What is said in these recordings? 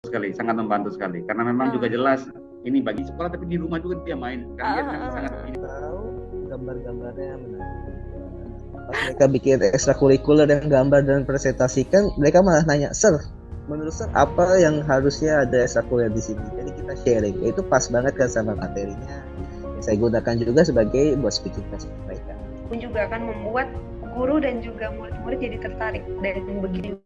Sekali, sangat membantu sekali. Karena memang juga jelas ini bagi sekolah, tapi di rumah juga dia main. Kan dia kan sangat ini. Tahu gambar-gambarnya menarik. Pas mereka bikin ekstrakurikuler yang gambar dan presentasikan, mereka malah nanya, Sir, menurut Sir apa yang harusnya ada ekstrakurikuler di sini? Jadi kita sharing, itu pas banget kan sama materinya. Yang saya gunakan juga sebagai buat speaking test mereka. Pun juga akan membuat guru dan juga murid-murid jadi tertarik dan begitu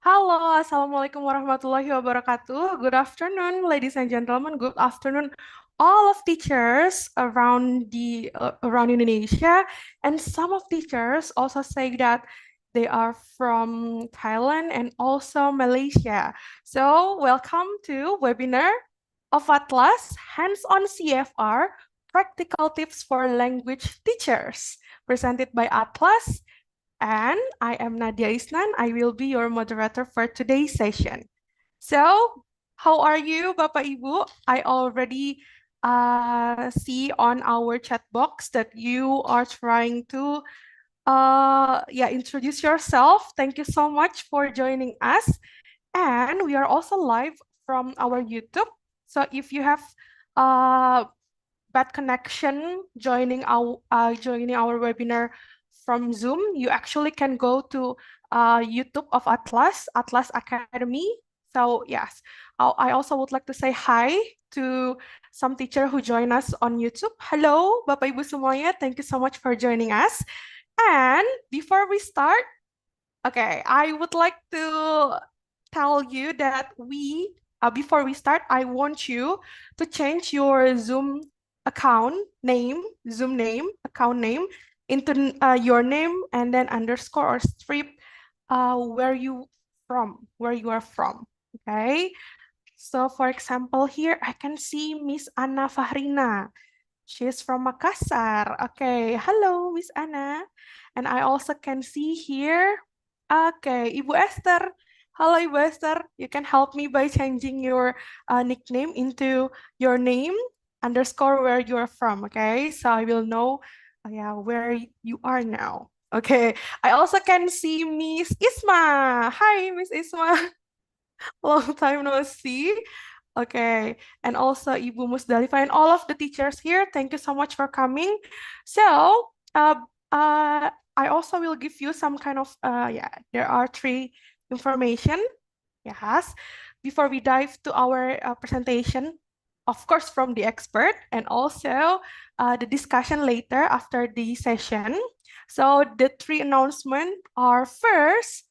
Halo, Assalamualaikum warahmatullahi wabarakatuh. Good afternoon, ladies and gentlemen. Good afternoon, all of teachers around Indonesia. And some of teachers also say that they are from Thailand and also Malaysia. So, welcome to webinar of Atlas Hands-on CFR Practical Tips for Language Teachers, presented by Atlas. And I am Nadia Isnan. I will be your moderator for today's session. So, how are you, Bapak Ibu? I already see on our chat box that you are trying to introduce yourself. Thank you so much for joining us. And we are also live from our YouTube. So if you have bad connection joining our webinar from Zoom, you actually can go to YouTube of Atlaz Academy. So yes, I also would like to say hi to some teacher who join us on YouTube. Hello, Bapak Ibu semuanya. Thank you so much for joining us. And before we start, okay, I would like to tell you that before we start, I want you to change your Zoom account name into your name and then underscore or strip where you are from. Okay. So for example, here I can see Miss Anna Fahrina. She's from Makassar. Okay, hello Miss Anna. And I also can see here, okay, Ibu Esther. Hello Ibu Esther. You can help me by changing your nickname into your name underscore where you are from. Okay, so I will know where you are now. Okay, I also can see Miss Isma. Hi Miss Isma. Long time no see. Okay, and also Ibu Musdalifah and all of the teachers here, thank you so much for coming. So, uh, I also will give you some kind of, yeah, there are three information, yes, before we dive to our presentation, of course, from the expert, and also the discussion later after the session. So the three announcements are first,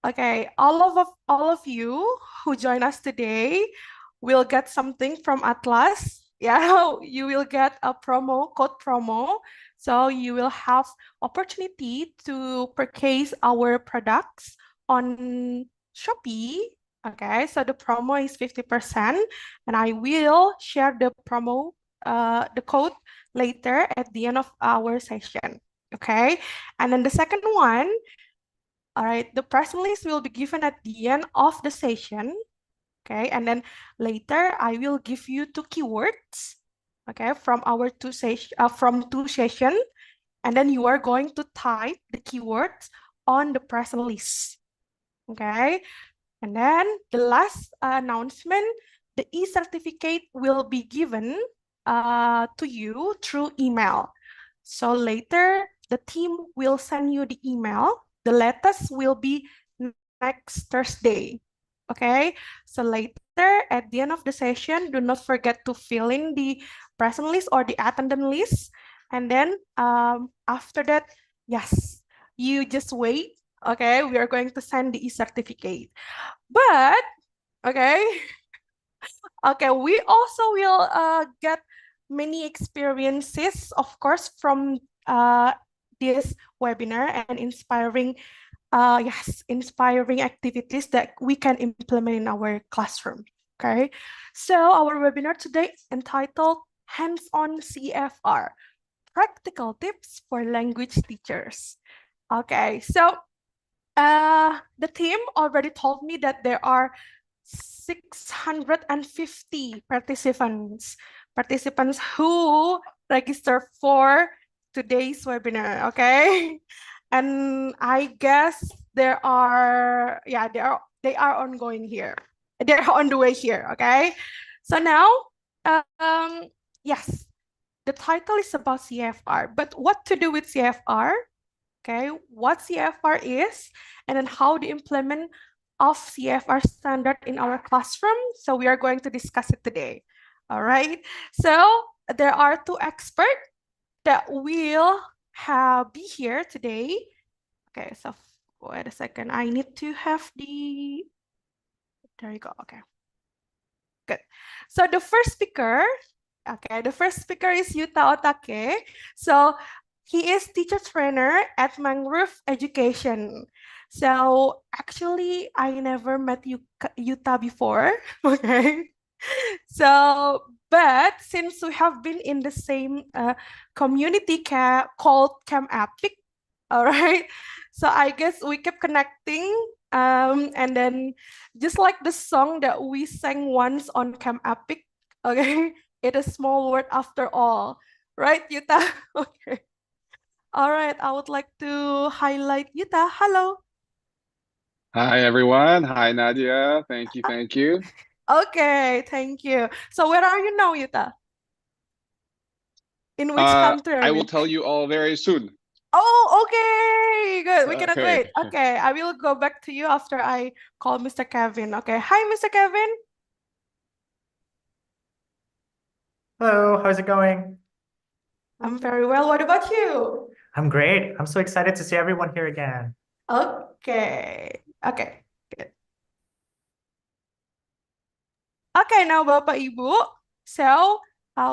okay, all of you who join us today will get something from Atlaz. Yeah, you will get a code promo. So you will have opportunity to purchase our products on Shopee. Okay, so the promo is 50%, and I will share the code later at the end of our session. Okay, and then the second one, all right, the press release will be given at the end of the session. Okay, and then later I will give you two keywords. Okay, from our two session, and then you are going to type the keywords on the press release. Okay, and then the last announcement, the e-certificate will be given to you through email. So later, the team will send you the email. The latest will be next Thursday. Okay, so later at the end of the session, do not forget to fill in the present list or the attendance list. And then after that, yes, you just wait. Okay, we are going to send the e-certificate. But, okay, okay, we also will get many experiences, of course, from this webinar and inspiring activities that we can implement in our classroom. Okay, so our webinar today entitled Hands-on CEFR, Practical Tips for Language Teachers. Okay, so the team already told me that there are 650 participants who register for today's webinar, okay? And I guess there are, yeah, they are ongoing here. They're on the way here, okay? So now, yes, the title is about CFR, but what to do with CFR? Okay, what CFR is, and then how the implement of CFR standard in our classroom. So we are going to discuss it today. All right. So there are two experts that will be here today. Okay, so wait a second. I need to have there you go. Okay, good. So the first speaker, is Yuta Otake. So he is teacher trainer at Mangrove Education. So actually, I never met Yuta before. Okay. So, but since we have been in the same community called Camp Epic, all right. So I guess we kept connecting. And then just like the song that we sang once on Camp Epic, okay, it is small word after all, right, Yuta? Okay. All right, I would like to highlight Yuta. Hello. Hi, everyone. Hi, Nadia. Thank you. Thank you. Okay, thank you. So where are you now, Yuta? In which country are I you will in? tell you all very soon. Oh, okay, good. We cannot Okay. wait. Okay, I will go back to you after I call Mr. Kevin. Okay, hi, Mr. Kevin. Hello, how's it going? I'm very well. What about you? I'm great. I'm so excited to see everyone here again. Okay, okay, good. Okay, now Bapak Ibu. So,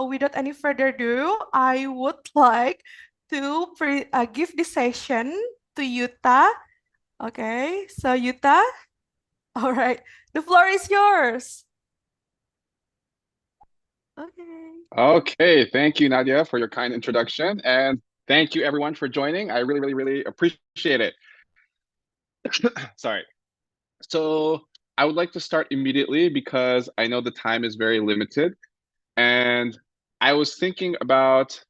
without any further ado, I would like to give this session to Yuta. Okay, so Yuta, all right, the floor is yours. Okay. Okay. Thank you, Nadia, for your kind introduction. And thank you, everyone, for joining. I really, really, really appreciate it. Sorry. So I would like to start immediately because I know the time is very limited. And I was thinking about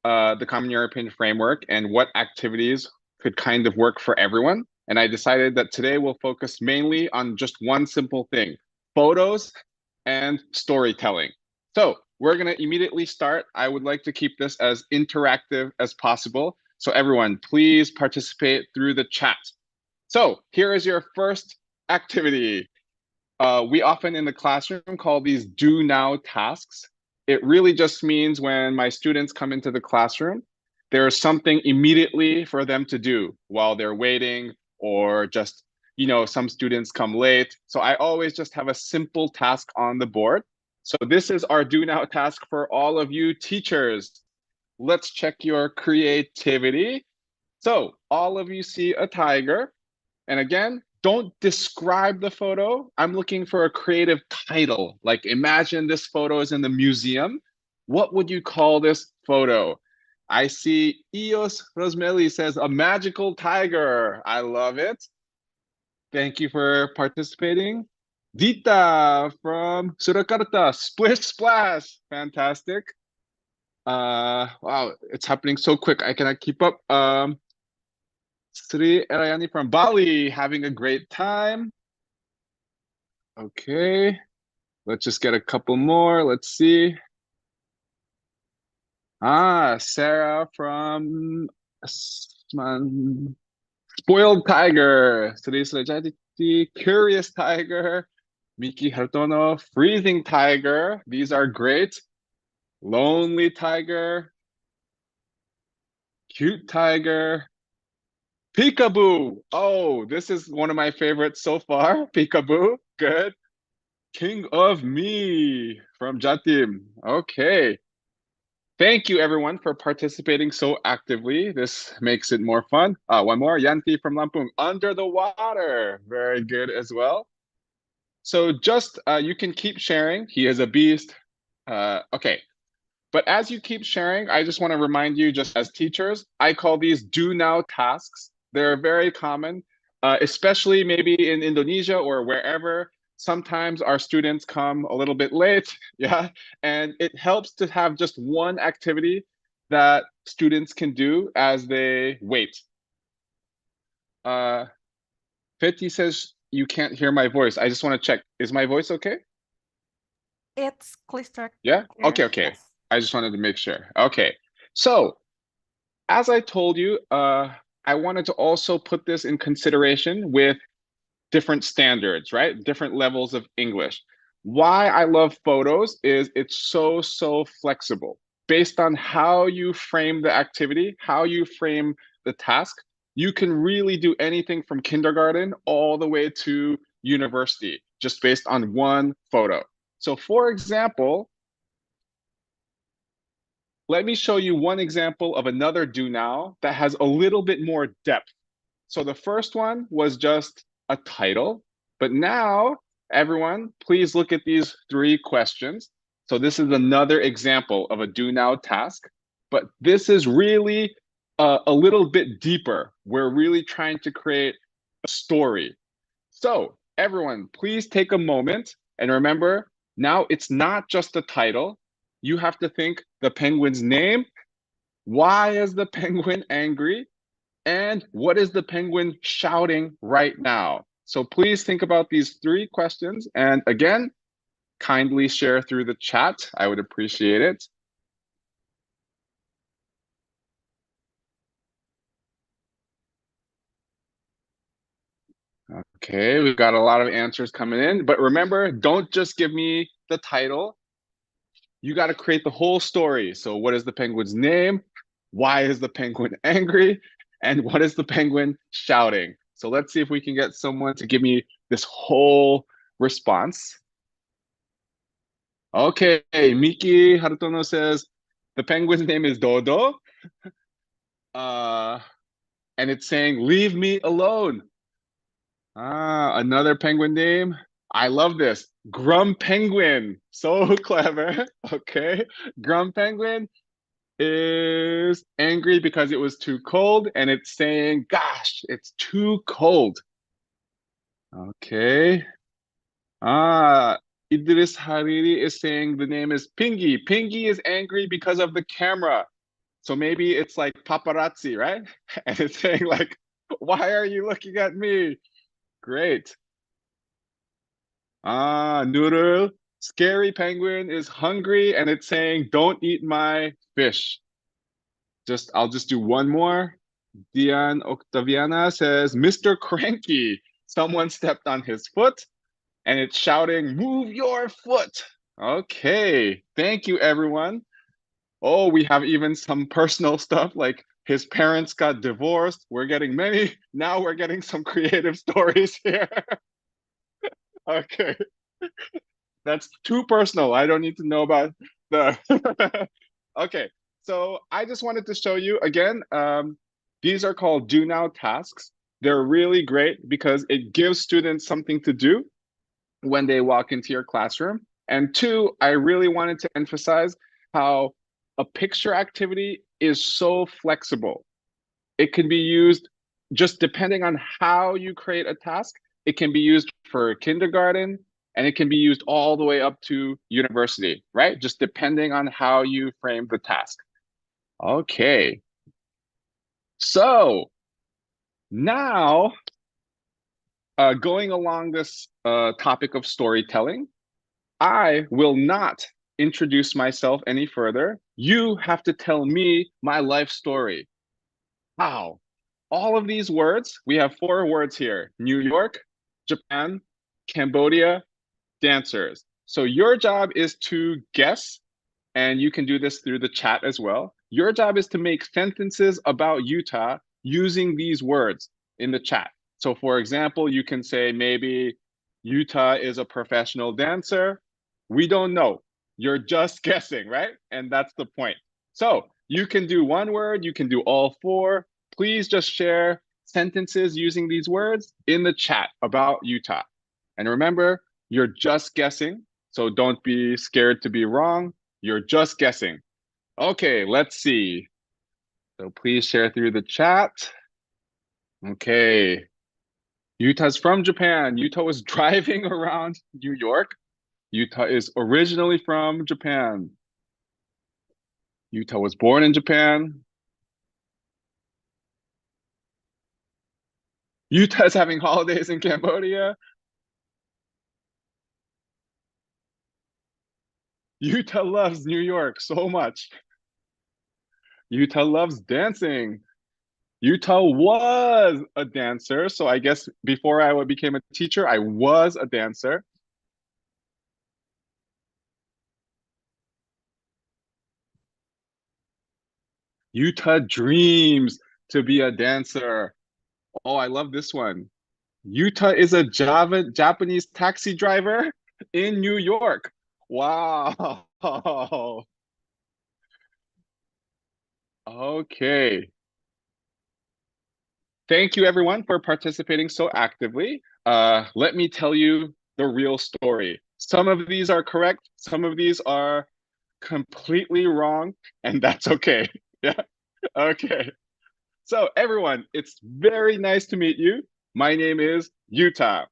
the Common European Framework and what activities could kind of work for everyone. And I decided that today we'll focus mainly on just one simple thing: photos and storytelling. So we're going to immediately start. I would like to keep this as interactive as possible. So everyone, please participate through the chat. So here is your first activity. We often in the classroom call these do now tasks. It really just means when my students come into the classroom, there's something immediately for them to do while they're waiting, or just, some students come late. So I always just have a simple task on the board. So this is our do now task for all of you teachers. Let's check your creativity. So all of you see a tiger. And again, don't describe the photo. I'm looking for a creative title. Like, imagine this photo is in the museum. What would you call this photo? I see Eos Rosmeli says a magical tiger. I love it. Thank you for participating. Dita from Surakarta, Splish Splash. Fantastic. Wow, it's happening so quick. I cannot keep up. Sri Erayani from Bali, having a great time. Okay, let's just get a couple more. Let's see. Sarah from Spoiled Tiger. Sri Surajati, Curious Tiger. Miki Hartono, Freezing Tiger. These are great. Lonely Tiger. Cute Tiger. Peekaboo. Oh, this is one of my favorites so far. Peekaboo. Good. King of Me from Jatim. Okay. Thank you, everyone, for participating so actively. This makes it more fun. One more. Yanti from Lampung. Under the Water. Very good as well. So just, you can keep sharing. He is a beast. Okay. But as you keep sharing, I just want to remind you, just as teachers, I call these do now tasks. They're very common, especially maybe in Indonesia or wherever. Sometimes our students come a little bit late, yeah, and it helps to have just one activity that students can do as they wait. Fetty says you can't hear my voice. I just want to check. Is my voice okay? It's clear. Yeah? Okay. Yes. I just wanted to make sure. Okay. So, as I told you, I wanted to also put this in consideration with different standards, right? Different levels of English. Why I love photos is it's so flexible. Based on how you frame the activity, how you frame the task, you can really do anything from kindergarten all the way to university, just based on one photo. So for example, let me show you one example of another do now that has a little bit more depth. So the first one was just a title, but now everyone, please look at these 3 questions. So this is another example of a do now task, but this is really a little bit deeper. We're really trying to create a story. So everyone, please take a moment and remember, now it's not just a title. You have to think the penguin's name. Why is the penguin angry? And what is the penguin shouting right now? So please think about these 3 questions. And again, kindly share through the chat. I would appreciate it. Okay, we've got a lot of answers coming in. But remember, don't just give me the title. You got to create the whole story. So what is the penguin's name? Why is the penguin angry? And what is the penguin shouting? So let's see if we can get someone to give me this whole response. Okay, Miki Harutono says the penguin's name is Dodo. And it's saying, leave me alone. Another penguin name. I love this. Grum Penguin. So clever. Okay. Grum Penguin is angry because it was too cold, and it's saying, gosh, it's too cold. Okay. Idris Hariri is saying the name is Pingy. Pingy is angry because of the camera. So maybe it's like paparazzi, right? And it's saying like, Why are you looking at me? Great. Ah, Nurul. Scary penguin is hungry and it's saying, don't eat my fish. I'll just do one more. Dian Octaviana says, Mr. Cranky. Someone stepped on his foot and it's shouting, move your foot. Okay, thank you, everyone. Oh, we have even some personal stuff like his parents got divorced. We're getting many. Now we're getting some creative stories here. Okay, that's too personal. I don't need to know about the. Okay, so I just wanted to show you again. These are called do now tasks. They're really great because it gives students something to do when they walk into your classroom. And two, I really wanted to emphasize how a picture activity is so flexible. It can be used just depending on how you create a task. It can be used for kindergarten and it can be used all the way up to university, right? Just depending on how you frame the task. Okay. So now, going along this topic of storytelling, I will not introduce myself any further. You have to tell me my life story. Wow. All of these words, we have 4 words here: New York, Japan, Cambodia, dancers. So your job is to guess, and you can do this through the chat as well. Your job is to make sentences about Utah using these words in the chat. So for example, you can say maybe Utah is a professional dancer. We don't know. You're just guessing, right? And that's the point. So you can do one word, you can do all 4. Please just share sentences using these words in the chat about Utah. And remember, you're just guessing, so don't be scared to be wrong. You're just guessing. Okay, let's see. So please share through the chat. Okay. Utah's from Japan. Utah was driving around New York. Utah is originally from Japan. Utah was born in Japan. Utah is having holidays in Cambodia. Utah loves New York so much. Utah loves dancing. Utah was a dancer. So I guess before I became a teacher, I was a dancer. Utah dreams to be a dancer. Oh, I love this one. Utah is a Japanese taxi driver in New York. Wow. Okay. Thank you everyone for participating so actively. Let me tell you the real story. Some of these are correct, some of these are completely wrong, and that's okay. Yeah, okay. So everyone, it's very nice to meet you. My name is Yuta.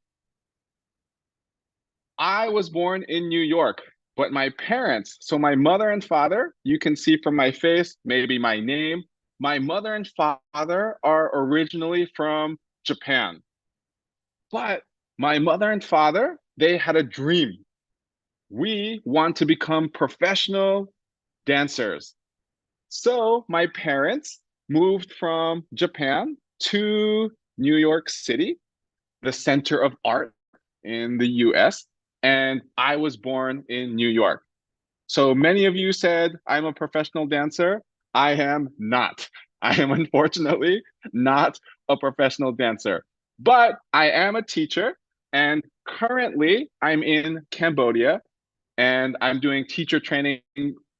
I was born in New York, but my parents, so my mother and father, you can see from my face, maybe my name, my mother and father are originally from Japan. But my mother and father, they had a dream. We want to become professional dancers. So my parents moved from Japan to New York City, the center of art in the US, and I was born in New York. So many of you said I'm a professional dancer. I am not. I am unfortunately not a professional dancer, but I am a teacher. And currently I'm in Cambodia and I'm doing teacher training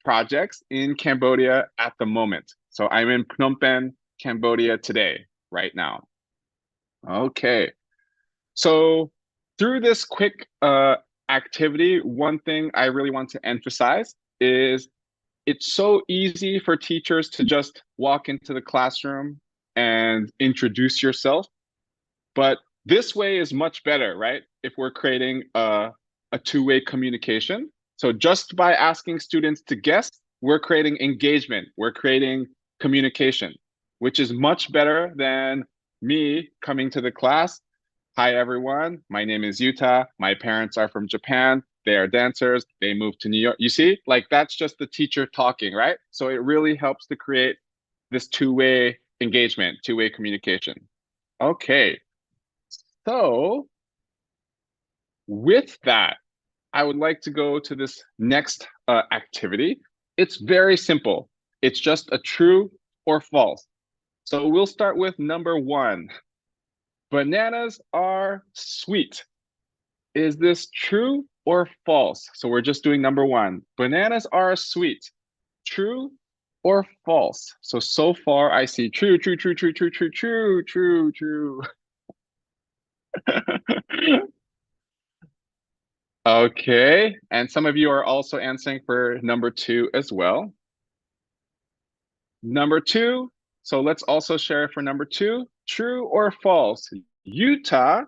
projects in Cambodia at the moment. So I'm in Phnom Penh, Cambodia today, right now. Okay. So through this quick activity, one thing I really want to emphasize is it's so easy for teachers to just walk into the classroom and introduce yourself. But this way is much better, right? If we're creating a two-way communication. So just by asking students to guess, we're creating engagement, we're creating communication, which is much better than me coming to the class. Hi, everyone. My name is Yuta. My parents are from Japan. They are dancers. They moved to New York. You see, like that's just the teacher talking, right? So it really helps to create this two-way engagement, two-way communication. Okay. So with that, I would like to go to this next activity. It's very simple. It's just a true or false. So we'll start with number 1. Bananas are sweet. Is this true or false? So we're just doing number 1. Bananas are sweet. True or false? So far I see true, true, true, true, true, true, true, true, true. Okay, and some of you are also answering for number 2 as well. Number 2, so let's also share for number 2. True or false? Yuta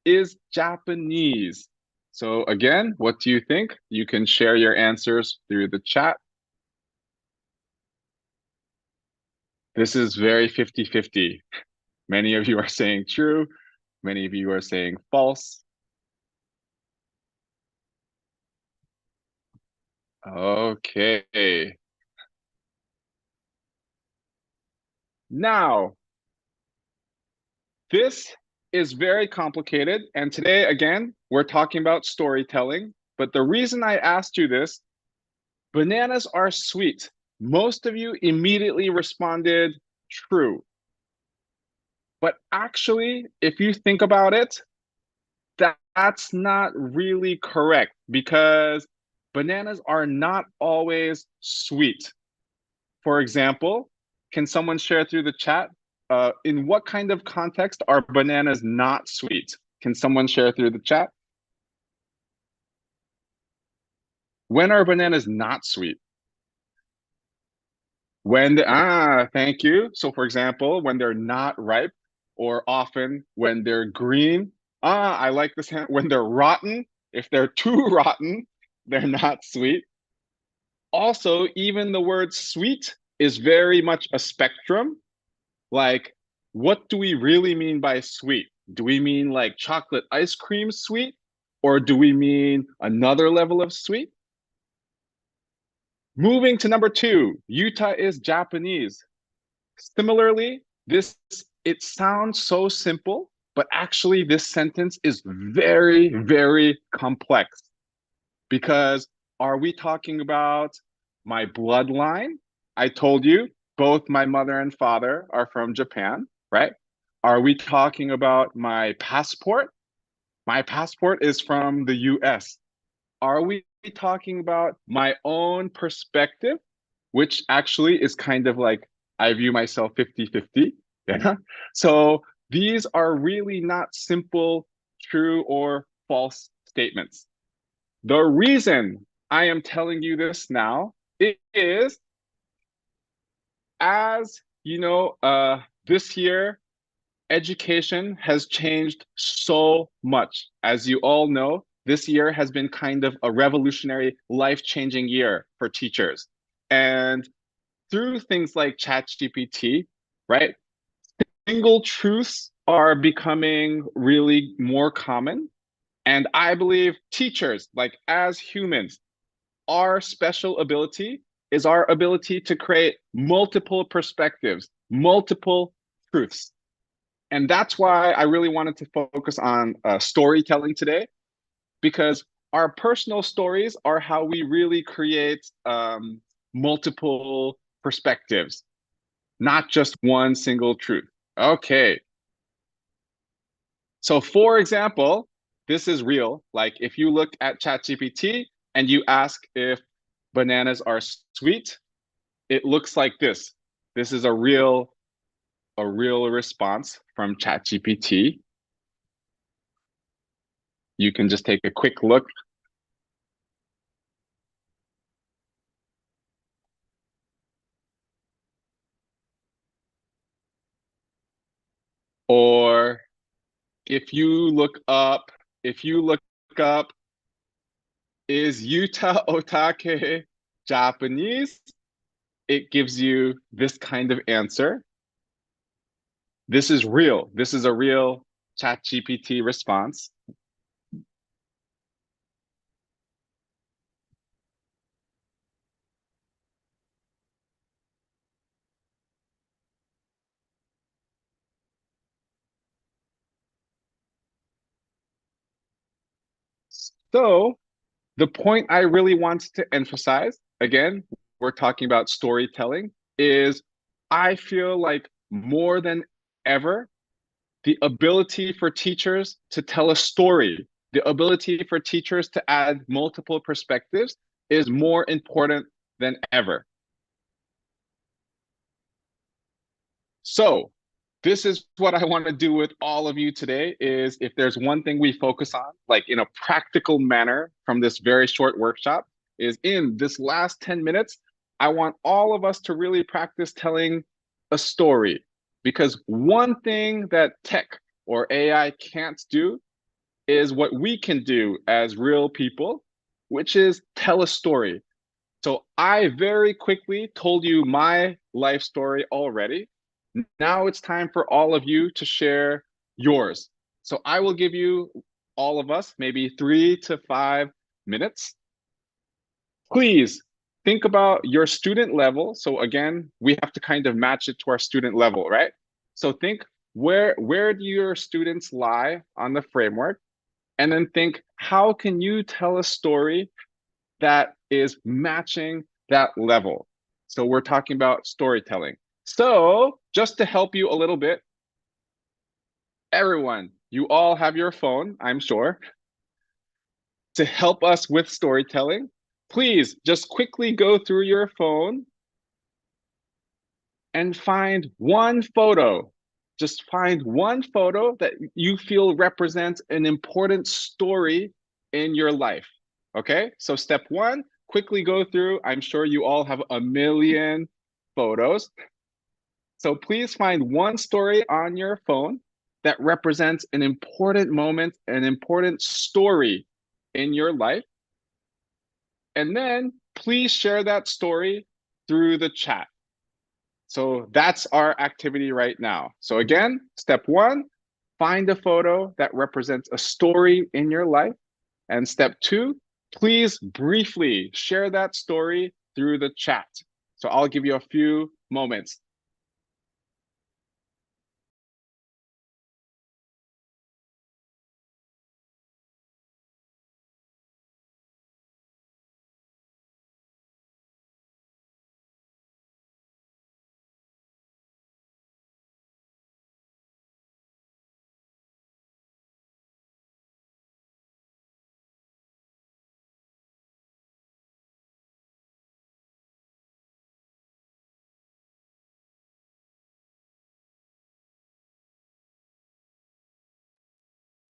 is Japanese. So again, what do you think? You can share your answers through the chat. This is very 50-50. Many of you are saying true. Many of you are saying false. Okay. Now, this is very complicated. And today, again, we're talking about storytelling. But the reason I asked you this, bananas are sweet. Most of you immediately responded true. But actually, if you think about it, that's not really correct because bananas are not always sweet. For example, can someone share through the chat? In what kind of context are bananas not sweet? Can someone share through the chat? When are bananas not sweet? Thank you. So for example, when they're not ripe, or often when they're green. I like this when they're rotten. If they're too rotten, they're not sweet. Also, even the word sweet is very much a spectrum. Like, what do we really mean by sweet? Do we mean like chocolate ice cream sweet? Or do we mean another level of sweet? Moving to number 2, Yuta is Japanese. Similarly, it sounds so simple, but actually this sentence is very, very complex. Because are we talking about my bloodline? I told you both my mother and father are from Japan, right? Are we talking about my passport? My passport is from the US. Are we talking about my own perspective, which actually is kind of like I view myself 50-50? Yeah. So these are really not simple true or false statements. The reason I am telling you this now is, as you know, this year, education has changed so much. As you all know, this year has been kind of a revolutionary, life-changing year for teachers. And through things like ChatGPT, right, single truths are becoming really more common. And I believe teachers, like as humans, our special ability is our ability to create multiple perspectives, multiple truths. And that's why I really wanted to focus on storytelling today, because our personal stories are how we really create multiple perspectives, not just one single truth. Okay. So for example, this is real. Like if you look at ChatGPT and you ask if bananas are sweet, it looks like this. This is a real response from ChatGPT. You can just take a quick look. Or if you look up, is Yuta Otake Japanese? It gives you this kind of answer. This is real. This is a real ChatGPT response. So the point I really want to emphasize, again, we're talking about storytelling, is I feel like more than ever, the ability for teachers to tell a story, the ability for teachers to add multiple perspectives is more important than ever. So this is what I want to do with all of you today is if there's one thing we focus on, like in a practical manner from this very short workshop, is in this last 10 minutes, I want all of us to really practice telling a story. Because one thing that tech or AI can't do is what we can do as real people, which is tell a story. So I very quickly told you my life story already. Now it's time for all of you to share yours. So I will give you, all of us, maybe 3 to 5 minutes. Please think about your student level. So again, we have to kind of match it to our student level, right? So think where do your students lie on the framework? And then think, how can you tell a story that is matching that level? So we're talking about storytelling. So just to help you a little bit, everyone, you all have your phone, I'm sure. To help us with storytelling, please just quickly go through your phone and find one photo. Just find one photo that you feel represents an important story in your life. Okay, so step one, quickly go through. I'm sure you all have a million photos. So please find one story on your phone that represents an important moment, an important story in your life. And then please share that story through the chat. So that's our activity right now. So again, step one, find a photo that represents a story in your life. And step two, please briefly share that story through the chat. So I'll give you a few moments.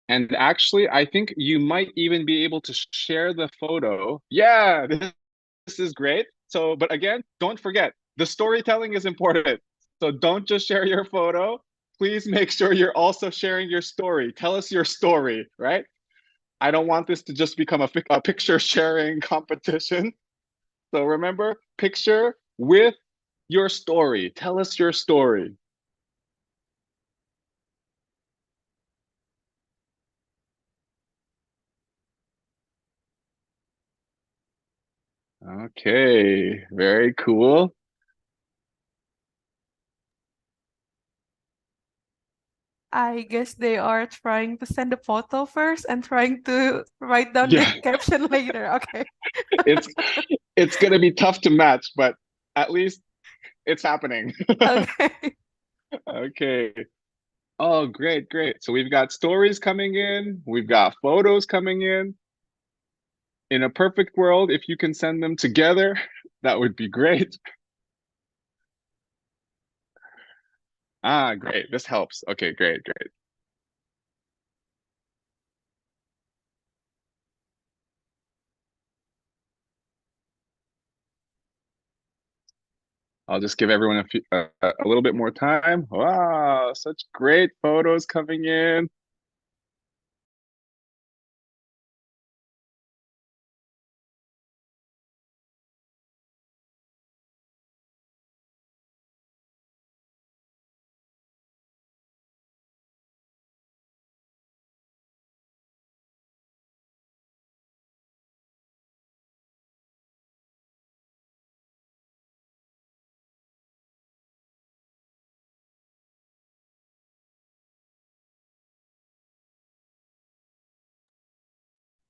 And actually, I think you might even be able to share the photo. Yeah, this is great. So, but again, don't forget, the storytelling is important. So don't just share your photo. Please make sure you're also sharing your story. Tell us your story, right? I don't want this to just become a picture sharing competition. So remember, picture with your story. Tell us your story. Okay, very cool. I guess they are trying to send a photo first and trying to write down the Yeah, caption later. Okay. it's it's gonna be tough to match, but at least it's happening. Okay. Okay. Oh, great, great. So we've got stories coming in, we've got photos coming in. In a perfect world, if you can send them together, that would be great. Ah, great. This helps. Okay, great, great. I'll just give everyone a little bit more time. Wow, such great photos coming in.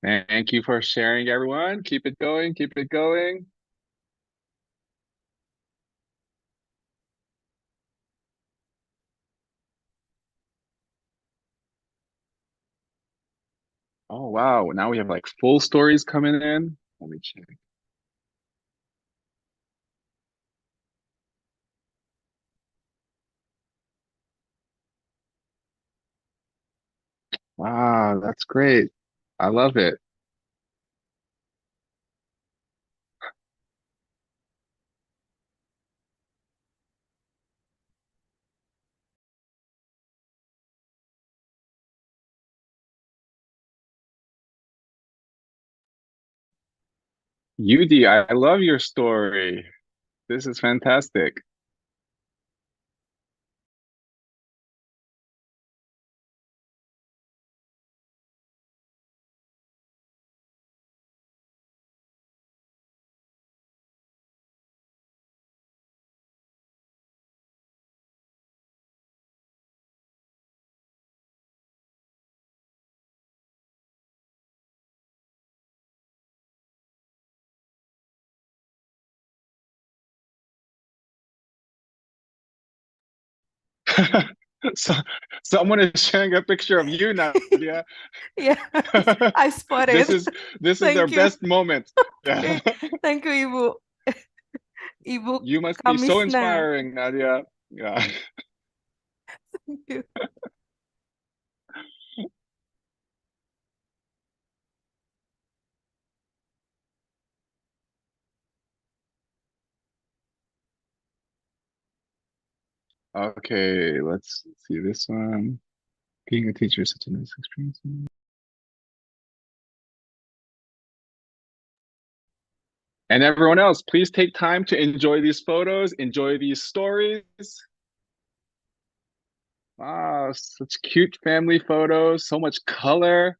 Thank you for sharing, everyone. Keep it going, keep it going. Oh, wow. Now we have like full stories coming in. Let me check. Wow, that's great. I love it. Yudi, I love your story. This is fantastic. So someone is sharing a picture of you, Nadia. Yeah, I spotted. This is their Thank you. best moment. Yeah. Okay. Thank you, Ibu. Ibu You must be so Kamisna. inspiring, Nadia. Yeah. Thank you. Okay, let's see this one. Being a teacher is such a nice experience. And everyone else, please take time to enjoy these photos, enjoy these stories. Wow, such cute family photos, so much color.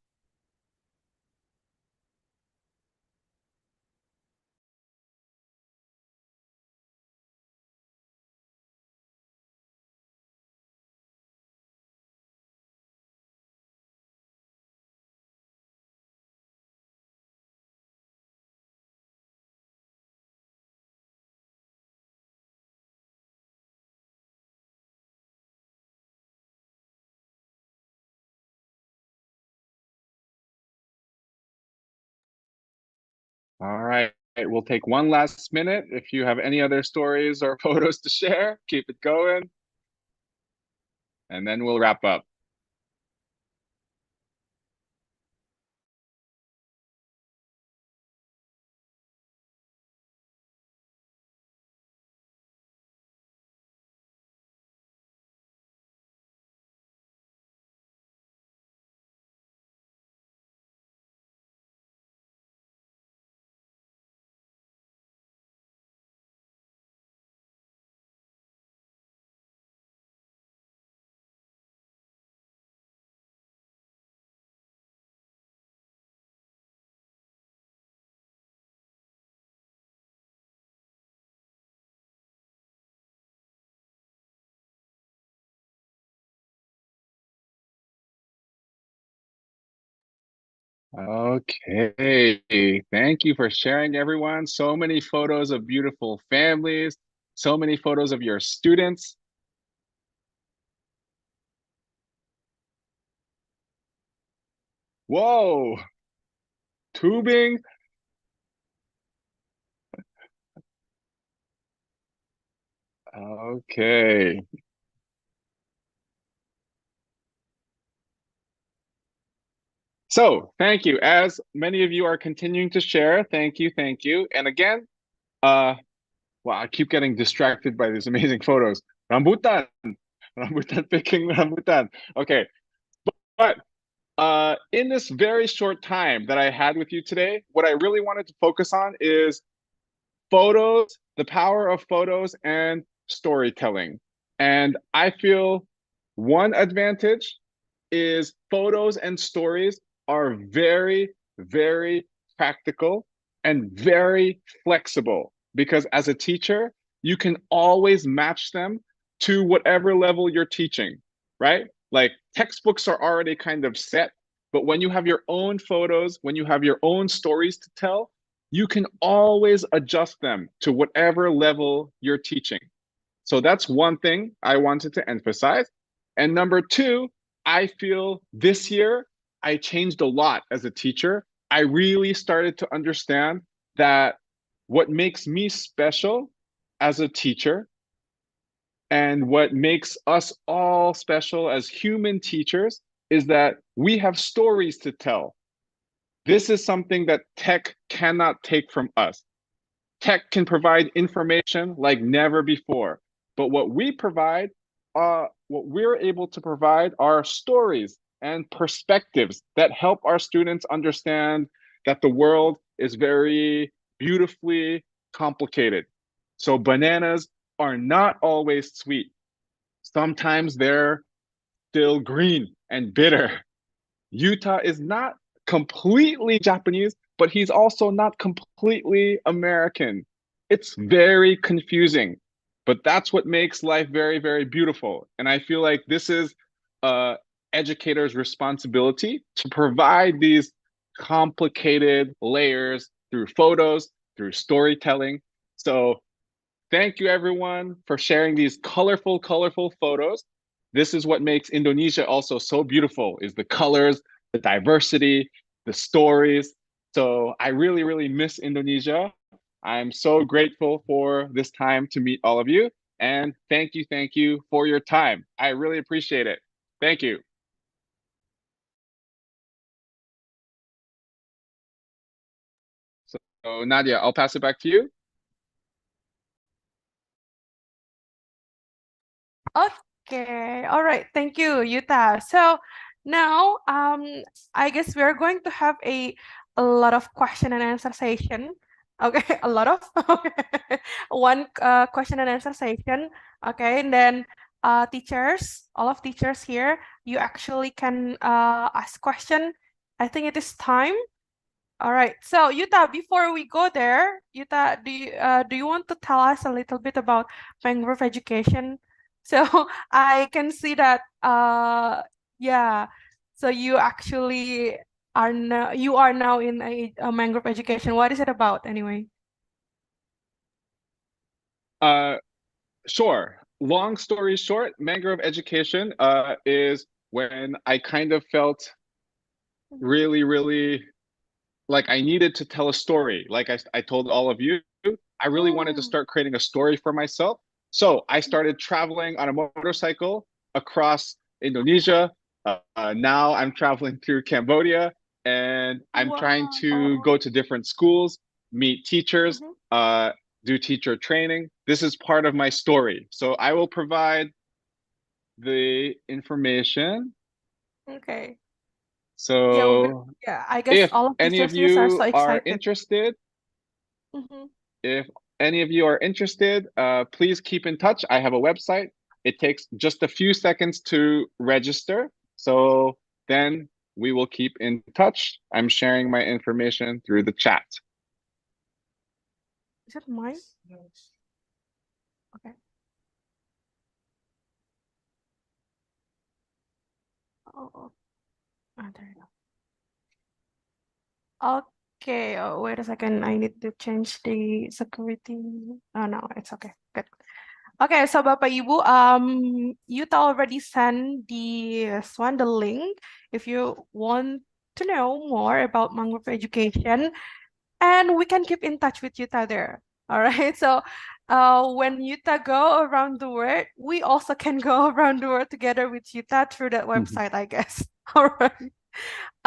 All right, we'll take one last minute. If you have any other stories or photos to share, keep it going. And then we'll wrap up. Okay, thank you for sharing, everyone. So many photos of beautiful families, so many photos of your students. Whoa, tubing. Okay. So thank you. As many of you are continuing to share, thank you, thank you. And again, uh, wow, I keep getting distracted by these amazing photos. Rambutan, rambutan picking rambutan. Okay, but in this very short time that I had with you today, what I really wanted to focus on is photos, the power of photos and storytelling. And I feel one advantage is photos and stories are very, very practical and very flexible because as a teacher, you can always match them to whatever level you're teaching, right? Like textbooks are already kind of set But when you have your own photos, when you have your own stories to tell, you can always adjust them to whatever level you're teaching. So that's one thing I wanted to emphasize. And number two, I feel this year I changed a lot as a teacher. I really started to understand that what makes me special as a teacher and what makes us all special as human teachers is that we have stories to tell. This is something that tech cannot take from us. Tech can provide information like never before, but what we're able to provide are stories and perspectives that help our students understand that the world is very beautifully complicated. So bananas are not always sweet. Sometimes they're still green and bitter. Yuta is not completely Japanese, but he's also not completely American. It's very confusing, but that's what makes life very, very beautiful. And I feel like this is educator's responsibility to provide these complicated layers through photos, through storytelling. So thank you everyone for sharing these colorful, colorful photos. This is what makes Indonesia also so beautiful, is the colors, the diversity, the stories. So I really, really miss Indonesia. I'm so grateful for this time to meet all of you. And thank you for your time. I really appreciate it. Thank you. So Nadia, I'll pass it back to you. Okay, all right. Thank you, Yuta. So now, I guess we're going to have a lot of question and answer session. Okay, a lot of okay. One question and answer session. Okay, and then teachers, all of teachers here, you actually can ask question. I think it is time. All right. So Yuta, before we go there, Yuta, do you want to tell us a little bit about Mangrove education? So I can see that yeah. So you actually are now in a Mangrove education. What is it about anyway? Sure. Long story short, Mangrove education is when I kind of felt really, really like I needed to tell a story. Like I told all of you, I really wanted to start creating a story for myself. So I started traveling on a motorcycle across Indonesia. Now I'm traveling through Cambodia, and I'm trying to go to different schools, meet teachers, do teacher training. This is part of my story. So I will provide the information. Okay. So Yeah, I guess if all of any of teachers are so you are excited. interested, Mhm. if any of you are interested, please keep in touch. I have a website. It takes just a few seconds to register. So then we will keep in touch. I'm sharing my information through the chat. Is it mine? Okay. Oh, there you go. Okay, oh, wait a second. I need to change the security. Oh no, it's okay. Good. Okay, so Bapak Ibu, Yuta already sent the link if you want to know more about Mangrove education, and we can keep in touch with Yuta there. All right. So, when Yuta go around the world, we also can go around the world together with Yuta through that website, I guess. All right.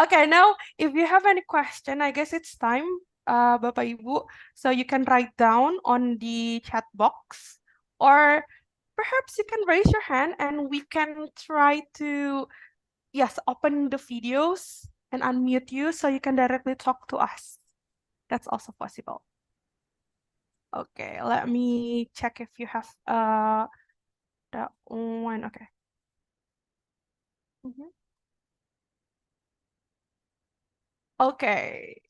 Okay, now if you have any question, I guess it's time, Bapak Ibu. So you can write down on the chat box, or perhaps you can raise your hand and we can try to, yes, open the videos and unmute you so you can directly talk to us. That's also possible. Okay, let me check if you have that one. Okay. Mhm. Okay.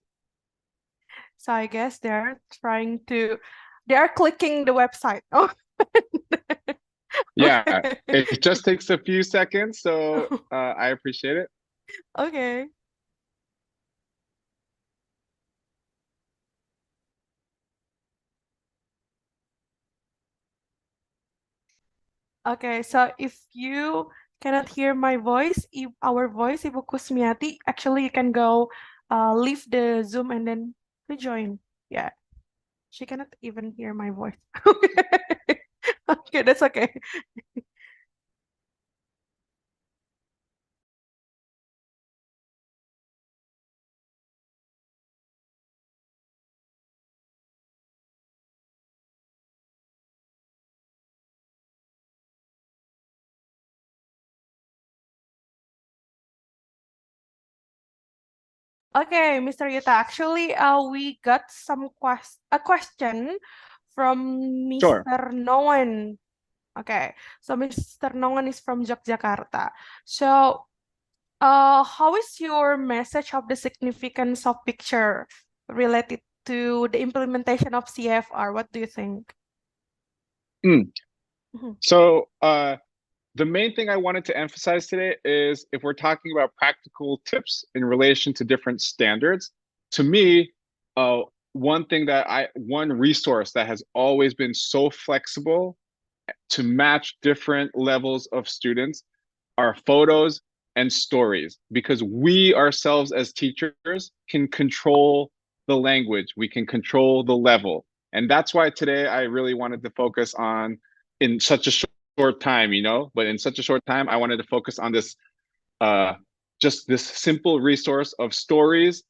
So I guess they're clicking the website. Oh. Yeah, Okay. it just takes a few seconds, so I appreciate it. Okay. Okay, so if you cannot hear my voice, our voice, Ibu Kusmiati, actually you can go leave the Zoom and then rejoin. Yeah, she cannot even hear my voice. Okay, that's okay. Okay, Mr. Yuta, actually, we got a question from Sure. Mr. Noan. Okay, so Mr. Noan is from Yogyakarta. So, how is your message of the significance of picture related to the implementation of CFR? What do you think? Mm. Mhm. So the main thing I wanted to emphasize today is if we're talking about practical tips in relation to different standards, to me, one resource that has always been so flexible to match different levels of students are photos and stories, because we ourselves as teachers can control the language, we can control the level. And that's why today I really wanted to focus on, in such a short time, but in such a short time, I wanted to focus on this, just this simple resource of stories,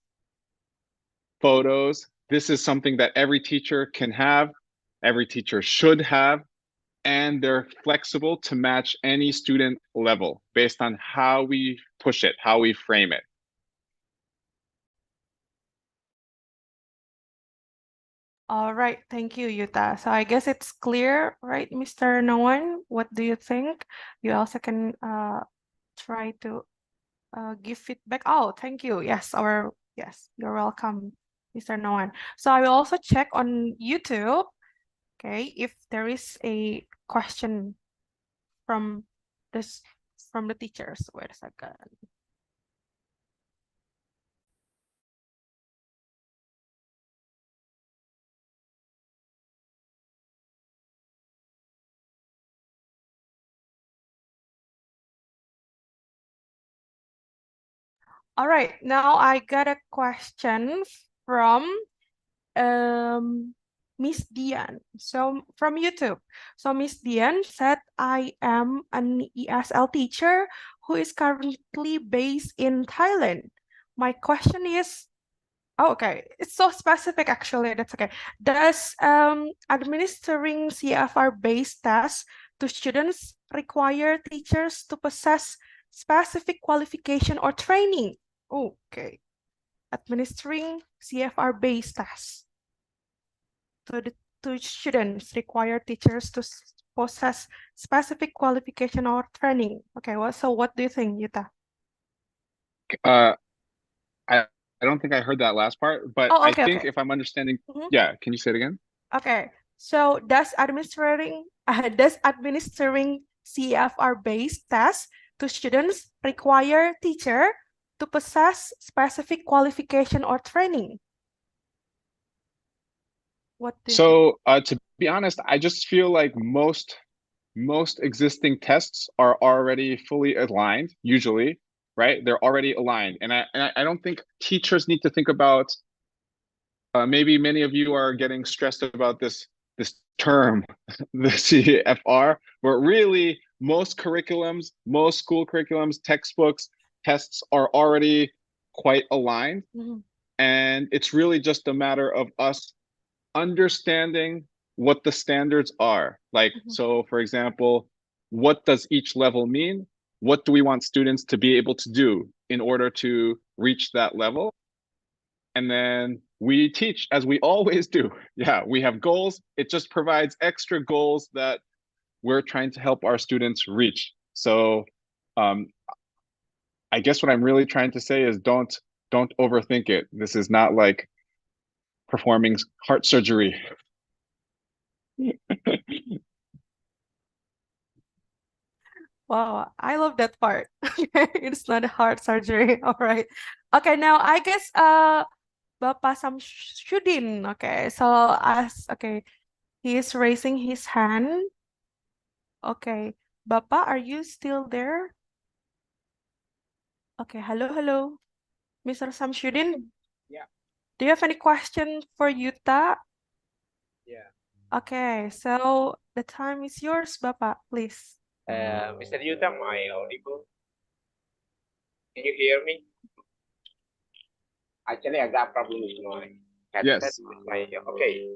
photos. This is something that every teacher can have, every teacher should have, and they're flexible to match any student level based on how we push it, how we frame it. All right, thank you, Yuta. So I guess it's clear, right, Mr. Noan? What do you think? You also can try to give feedback. Oh, thank you. Yes, you're welcome, Mr. Noan. So I will also check on YouTube, okay, if there is a question from this from the teachers. Wait a second. All right, now I got a question from Miss Dian. So from YouTube. So Miss Dian said, I am an ESL teacher who is currently based in Thailand. My question is, oh, okay, it's so specific actually, that's okay. Does administering CFR-based tests to students require teachers to possess specific qualification or training? Okay, administering CFR-based tests to students require teachers to possess specific qualification or training. Okay, so what do you think, Yuta? I don't think I heard that last part, but Oh, I okay, think okay. if I'm understanding, Mhm. yeah, can you say it again? Okay, so does administering CFR-based tests to students require teacher to possess specific qualification or training? What do you think? So to be honest, I just feel like most existing tests are already fully aligned, usually, right? They're already aligned. And I don't think teachers need to think about, maybe many of you are getting stressed about this term, the CFR, but really most curriculums, most school curriculums, textbooks, tests are already quite aligned. Mhm. And it's really just a matter of us understanding what the standards are. Like, so for example, what does each level mean? What do we want students to be able to do in order to reach that level? And then we teach as we always do. Yeah, we have goals. It just provides extra goals that we're trying to help our students reach. So I guess what I'm really trying to say is don't overthink it. This is not like performing heart surgery. Wow, I love that part. It's not a heart surgery. All right. Okay, now I guess Bapak Samsudin. Okay, so he is raising his hand. Okay. Bapak, are you still there? Okay, hello, Mr. Samsudin. Yeah. Do you have any question for Yuta? Yeah. Okay, so the time is yours, Bapak, please. Mr. Yuta, am I audible? Can you hear me? Actually, I got problem with my headset. Yes. Okay.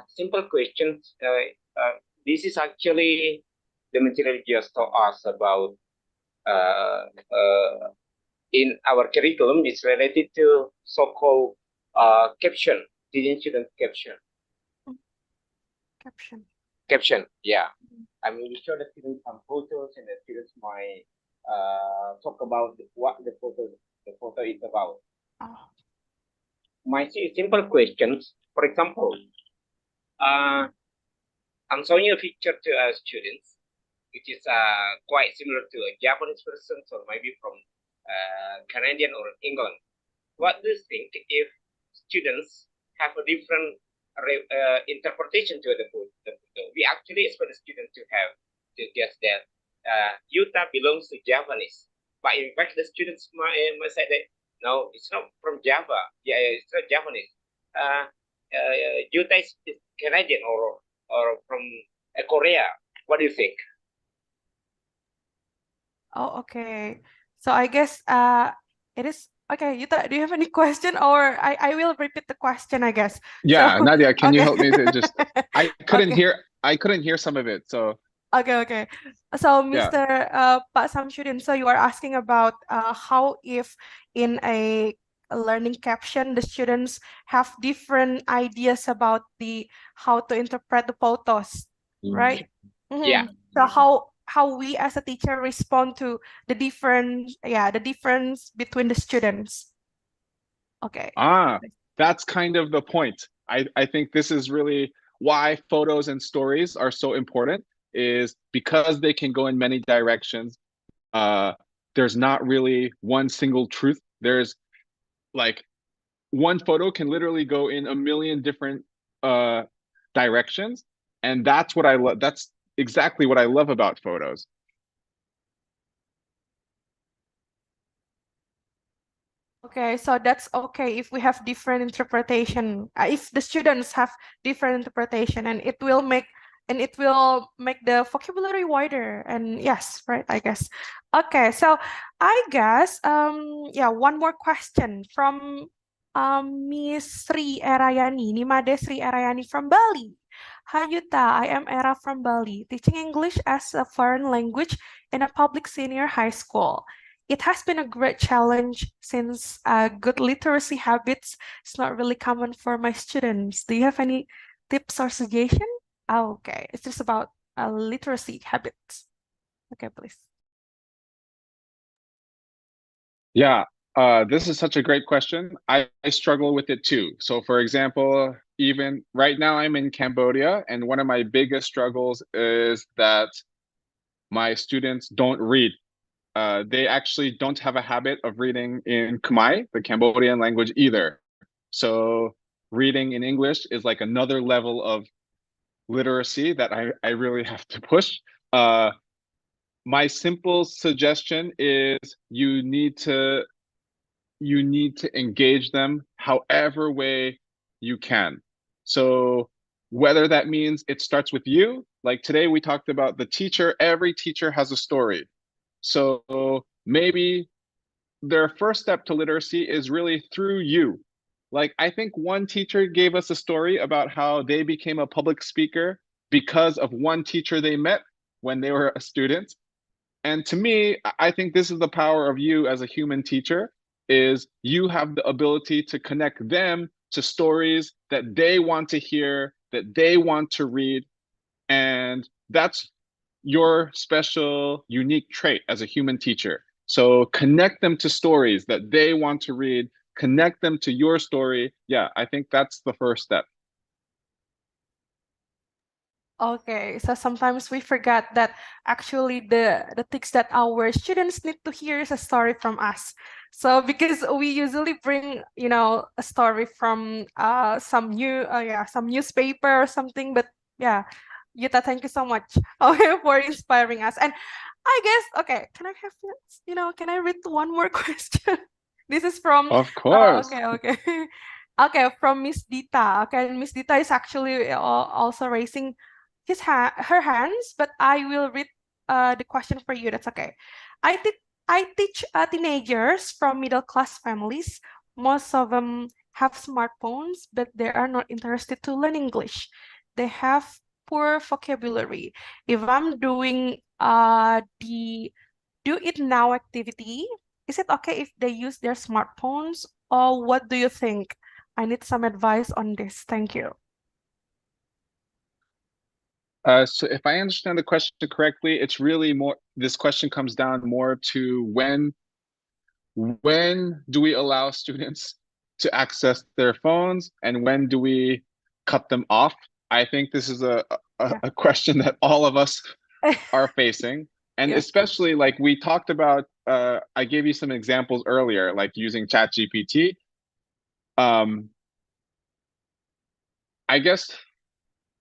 Simple questions. This is actually the material you just taught us about in our curriculum. It's related to so-called caption, student caption. Caption, yeah. I mean, we show the students some photos, and the students might talk about what the photo is about. Oh. My simple questions. For example, I'm showing a picture to our students, which is quite similar to a Japanese person, or maybe from Canadian or England. What do you think if students have a different interpretation to the photo? We actually expect the student to guess that Yuta belongs to Japanese, but in fact the students might say that no, it's not from Java. Yeah, it's not Japanese. Yuta is Canadian or from Korea. What do you think? Oh, okay. So I guess it is okay. Yuta, do you have any question, or I will repeat the question, I guess. Yeah, So Nadia, can you okay. help me to just I couldn't Okay. hear I couldn't hear some of it. So Okay. So, yeah. Mr. Pak Samsudin, so you are asking about how if in a learning caption, the students have different ideas about the how to interpret the photos, right? Yeah. So how we as a teacher respond to the difference between the students. Okay. That's kind of the point. I think this is really why photos and stories are so important, is because they can go in many directions. There's not really one single truth. There's like one photo can literally go in a million different directions. And that's what I love. That's exactly what I love about photos. Okay, so that's okay if we have different interpretation. If the students have different interpretation, and it will make the vocabulary wider. And yes, right, I guess. Okay, so I guess yeah, one more question from Miss Sri Erayani, Nimade Sri Erayani from Bali. Hi Yuta, I am Era from Bali, teaching English as a foreign language in a public senior high school. It has been a great challenge since good literacy habits is not really common for my students. Do you have any tips or suggestion? Oh, okay, it's just about literacy habits. Okay, please. Yeah, this is such a great question. I struggle with it too. So for example, even right now I'm in Cambodia, and one of my biggest struggles is that my students don't read. They actually don't have a habit of reading in Khmer, the Cambodian language, either. So reading in English is like another level of literacy that I really have to push. My simple suggestion is you need to engage them however way you can. So whether that means it starts with you, like today we talked about the teacher, every teacher has a story. So maybe their first step to literacy is really through you. Like I think one teacher gave us a story about how they became a public speaker because of one teacher they met when they were a student. And to me, I think this is the power of you as a human teacher, is you have the ability to connect them to stories that they want to hear, that they want to read. And that's your special, unique trait as a human teacher. So connect them to stories that they want to read, connect them to your story. Yeah, I think that's the first step. Okay, so sometimes we forget that actually the things that our students need to hear is a story from us. So because we usually bring, a story from some newspaper or something, but yeah, Yuta, thank you so much for inspiring us. And I guess, okay, can I have, can I read one more question? This is from, Of course. okay. Okay, from Miss Dita. Okay, and Miss Dita is actually also raising her hands, but I will read the question for you. That's okay. I teach teenagers from middle class families. Most of them have smartphones, but they are not interested to learn English. They have poor vocabulary. If I'm doing the do it now activity, is it okay if they use their smartphones, or what do you think? I need some advice on this. Thank you. So if I understand the question correctly, it's really more, this question comes down more to when do we allow students to access their phones and when do we cut them off? I think this is a question that all of us are facing. And Yes. especially like we talked about, I gave you some examples earlier, like using ChatGPT. I guess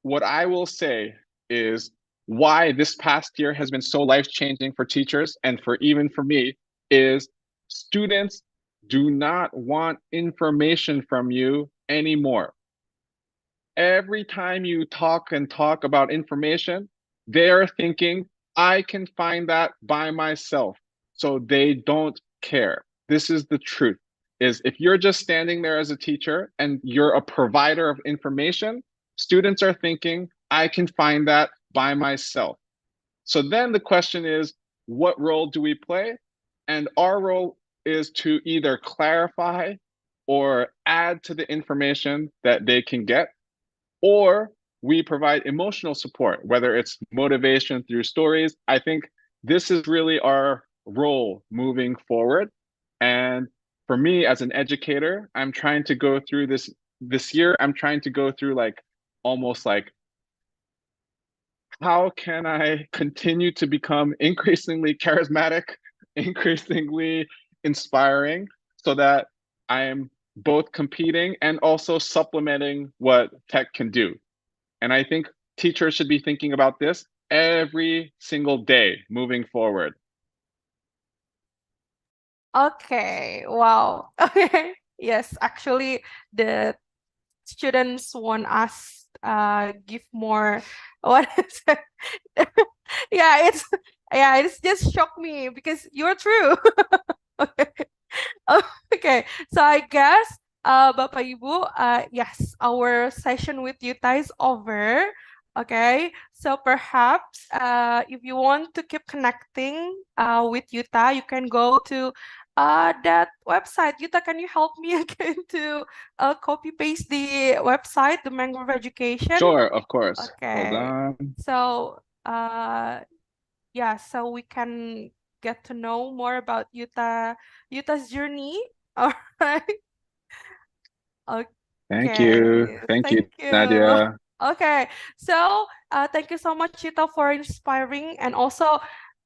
what I will say is why this past year has been so life-changing for teachers and even for me is students do not want information from you anymore. Every time you talk about information, they're thinking, I can find that by myself. So they don't care. This is the truth, is if you're just standing there as a teacher and you're a provider of information, students are thinking, I can find that by myself. So then the question is, what role do we play? And our role is to either clarify or add to the information that they can get, or we provide emotional support, whether it's motivation through stories. I think this is really our role moving forward. And for me as an educator, I'm trying to go through this year, I'm trying to go through like almost like, how can I continue to become increasingly charismatic, increasingly inspiring, so that I'm both competing and also supplementing what tech can do. And I think teachers should be thinking about this every single day moving forward. Okay, wow. Okay. Yes, actually the students want us give more what is it? Yeah, it's just shocked me because you're true. Okay. Okay, so I guess Bapak Ibu, yes, our session with Yuta is over. Okay, so perhaps if you want to keep connecting with Yuta, you can go to that website. Yuta, can you help me again to copy paste the website, the Mangrove Education? Sure, of course. Okay. Hold on. So yeah, so we can get to know more about Yuta's journey. All right. Okay. Thank you. Thank you, Nadia. Okay, so thank you so much, Yuta, for inspiring and also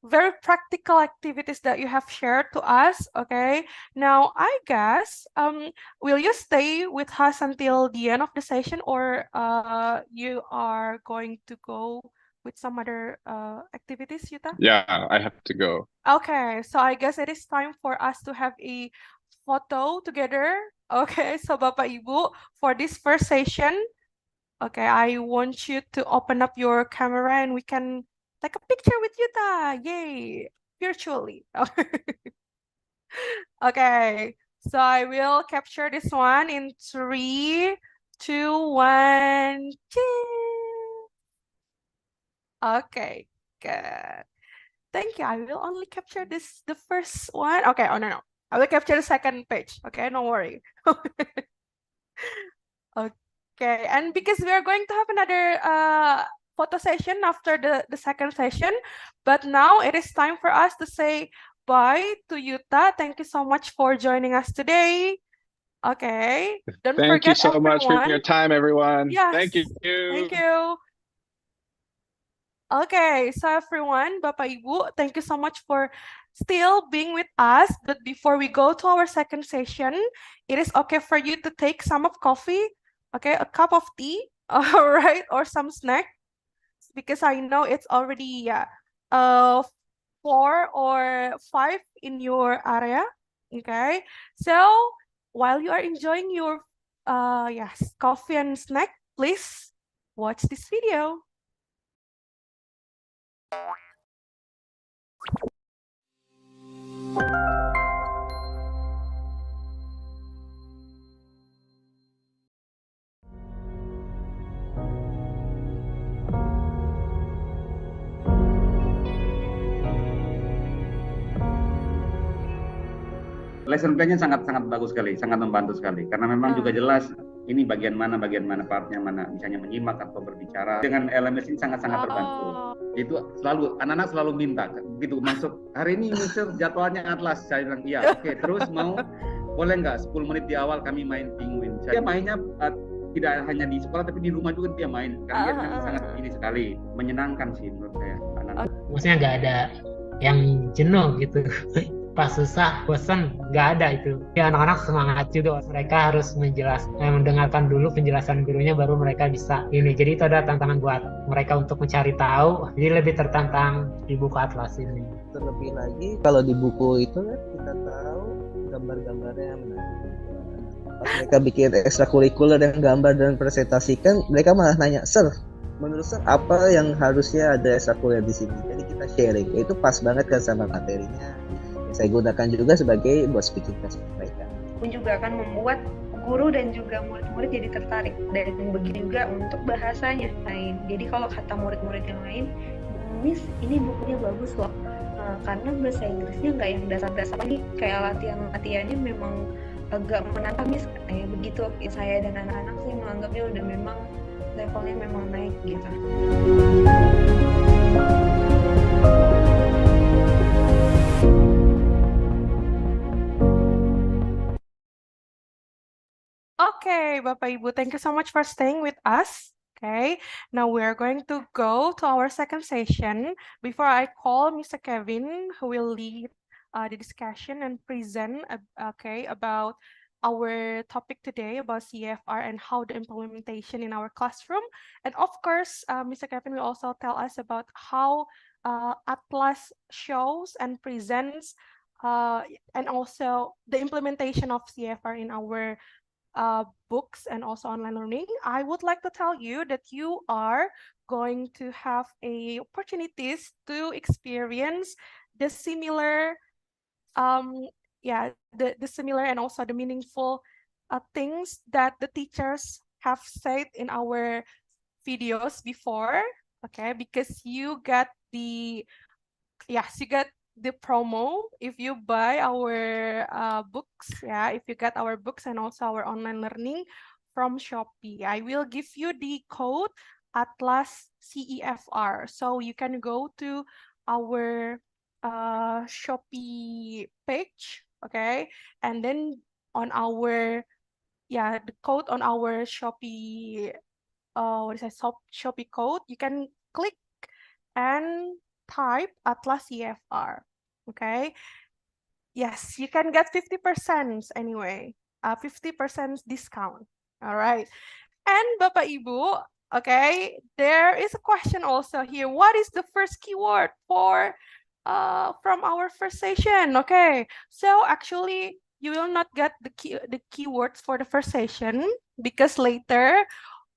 very practical activities that you have shared to us. Okay, now I guess will you stay with us until the end of the session, or you are going to go with some other activities, Yuta? Yeah, I have to go. Okay, so I guess it is time for us to have a photo together. Okay, so Bapak Ibu, for this first session, okay, I want you to open up your camera and we can take a picture with Yuta. Yay, virtually. Okay, so I will capture this one in 3, 2, 1. Cheers. Okay, good. Thank you. I will only capture the first one. Okay, oh no. I will capture the second page. Okay, don't worry. Okay, and because we are going to have another photo session after the second session, but now it is time for us to say bye to Yuta. Thank you so much for joining us today. Okay, don't Thank you forget so much for everyone. your time, everyone. Yes, Thank you. thank you. Okay, so everyone, Bapak Ibu, thank you so much for still being with us. But before we go to our second session, it is okay for you to take some of coffee, okay, a cup of tea, all right, or some snack. because I know it's already 4 or 5 in your area. Okay, so while you are enjoying your yes, coffee and snack, please watch this video. Lesson plan-nya sangat-sangat bagus sekali, sangat membantu sekali. Karena memang juga jelas ini bagian mana partnya mana, misalnya menyimak atau berbicara. Dengan LMS ini sangat-sangat terbantu. Itu selalu, anak-anak selalu minta, begitu masuk, hari ini Mister jadwalnya Atlas. Saya bilang, iya, oke. Terus mau, boleh nggak 10 menit di awal kami main penguin. Dia mainnya tidak hanya di sekolah, tapi di rumah juga dia main. Karena dia sangat ini sekali, menyenangkan sih menurut saya. Maksudnya nggak ada yang jenuh gitu. Pas susah, bosan, nggak ada itu. Ya anak-anak semangat juga. Mereka harus mendengarkan dulu penjelasan gurunya, baru mereka bisa ini. Jadi itu ada tantangan buat mereka untuk mencari tahu. Jadi lebih tertantang di buku Atlas ini. Terlebih lagi kalau di buku itu kan kita tahu gambar-gambarnya menarik. Pas mereka bikin ekstrakurikuler yang gambar dan presentasikan, mereka malah nanya, "Sir, menurut Sir apa yang harusnya ada ekstrakurikuler di sini?" Jadi kita sharing. Itu pas banget kan sama materinya. Saya gunakan juga sebagai buat speaking test mereka. Pun juga akan membuat guru dan juga murid-murid jadi tertarik, dan begitu juga untuk bahasanya lain. Jadi kalau kata murid-murid yang lain, Miss ini bukunya bagus loh, karena bahasa Inggrisnya nggak yang dasar-dasar lagi, kayak latihannya memang agak menantang Miss, kayak begitu. Saya dan anak-anak sih menganggapnya udah memang levelnya memang naik gitu. Okay, Bapak Ibu, thank you so much for staying with us. Okay, now we are going to go to our second session. Before I call Mr. Kevin, who will lead the discussion and present about our topic today about CEFR and how the implementation in our classroom. And of course, Mr. Kevin will also tell us about how Atlas shows and presents and also the implementation of CEFR in our books and also online learning. I would like to tell you that you are going to have opportunities to experience the similar the similar and also the meaningful things that the teachers have said in our videos before, okay, because you got the promo if you buy our books, if you get our books and also our online learning from Shopee. I will give you the code Atlas CEFR, so you can go to our Shopee page, okay, and then on our the code on our Shopee Shopee code, you can click and type Atlas CEFR, okay? Yes, you can get 50% anyway, 50% discount, all right? And Bapak Ibu, okay, there is a question also here. What is the first keyword for from our first session? Okay, so actually you will not get the keywords for the first session because later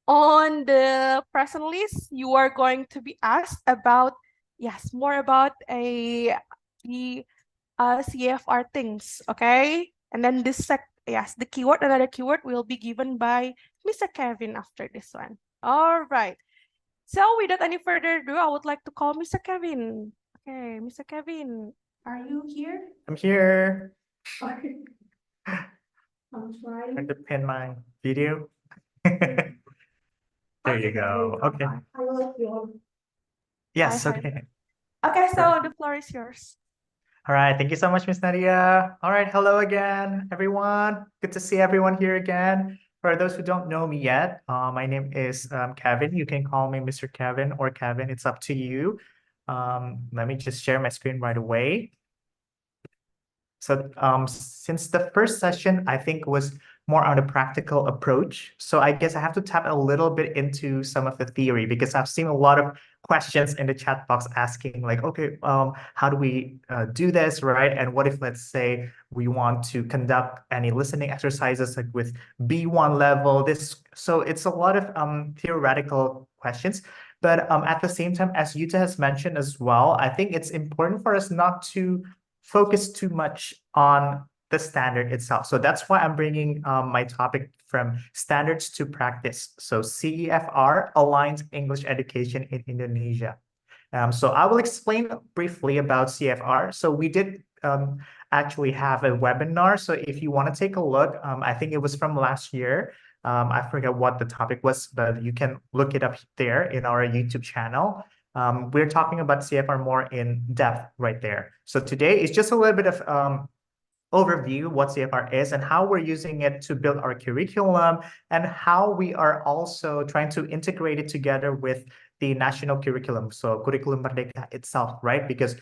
on the present list you are going to be asked about more about the CFR things, okay? And then the keyword, another keyword will be given by Mr. Kevin after this one. All right. So without any further ado, I would like to call Mr. Kevin. Okay, Mr. Kevin, are you here? I'm here. I'm trying. I'm to pin my video. There you go. Okay. Yes, okay. Okay, so the floor is yours. All right, thank you so much, Miss Nadia. All right, hello again, everyone. Good to see everyone here again. For those who don't know me yet, my name is Kevin. You can call me Mr. Kevin or Kevin. It's up to you. Let me just share my screen right away. So since the first session, I think was more on a practical approach. So I guess I have to tap a little bit into some of the theory because I've seen a lot of questions in the chat box asking like, okay, how do we do this, right? And what if, let's say, we want to conduct any listening exercises like with B1 level? So it's a lot of theoretical questions. But at the same time, as Yuta has mentioned as well, I think it's important for us not to focus too much on the standard itself. So that's why I'm bringing my topic from standards to practice. So CEFR, Aligned English Education in Indonesia. So I will explain briefly about CFR. So we did actually have a webinar. So if you want to take a look, I think it was from last year. I forget what the topic was, but you can look it up there in our YouTube channel. We're talking about CFR more in depth right there. So today is just a little bit of overview what CFR is and how we're using it to build our curriculum and how we are also trying to integrate it together with the national curriculum. So Curriculum Merdeka itself, right? Because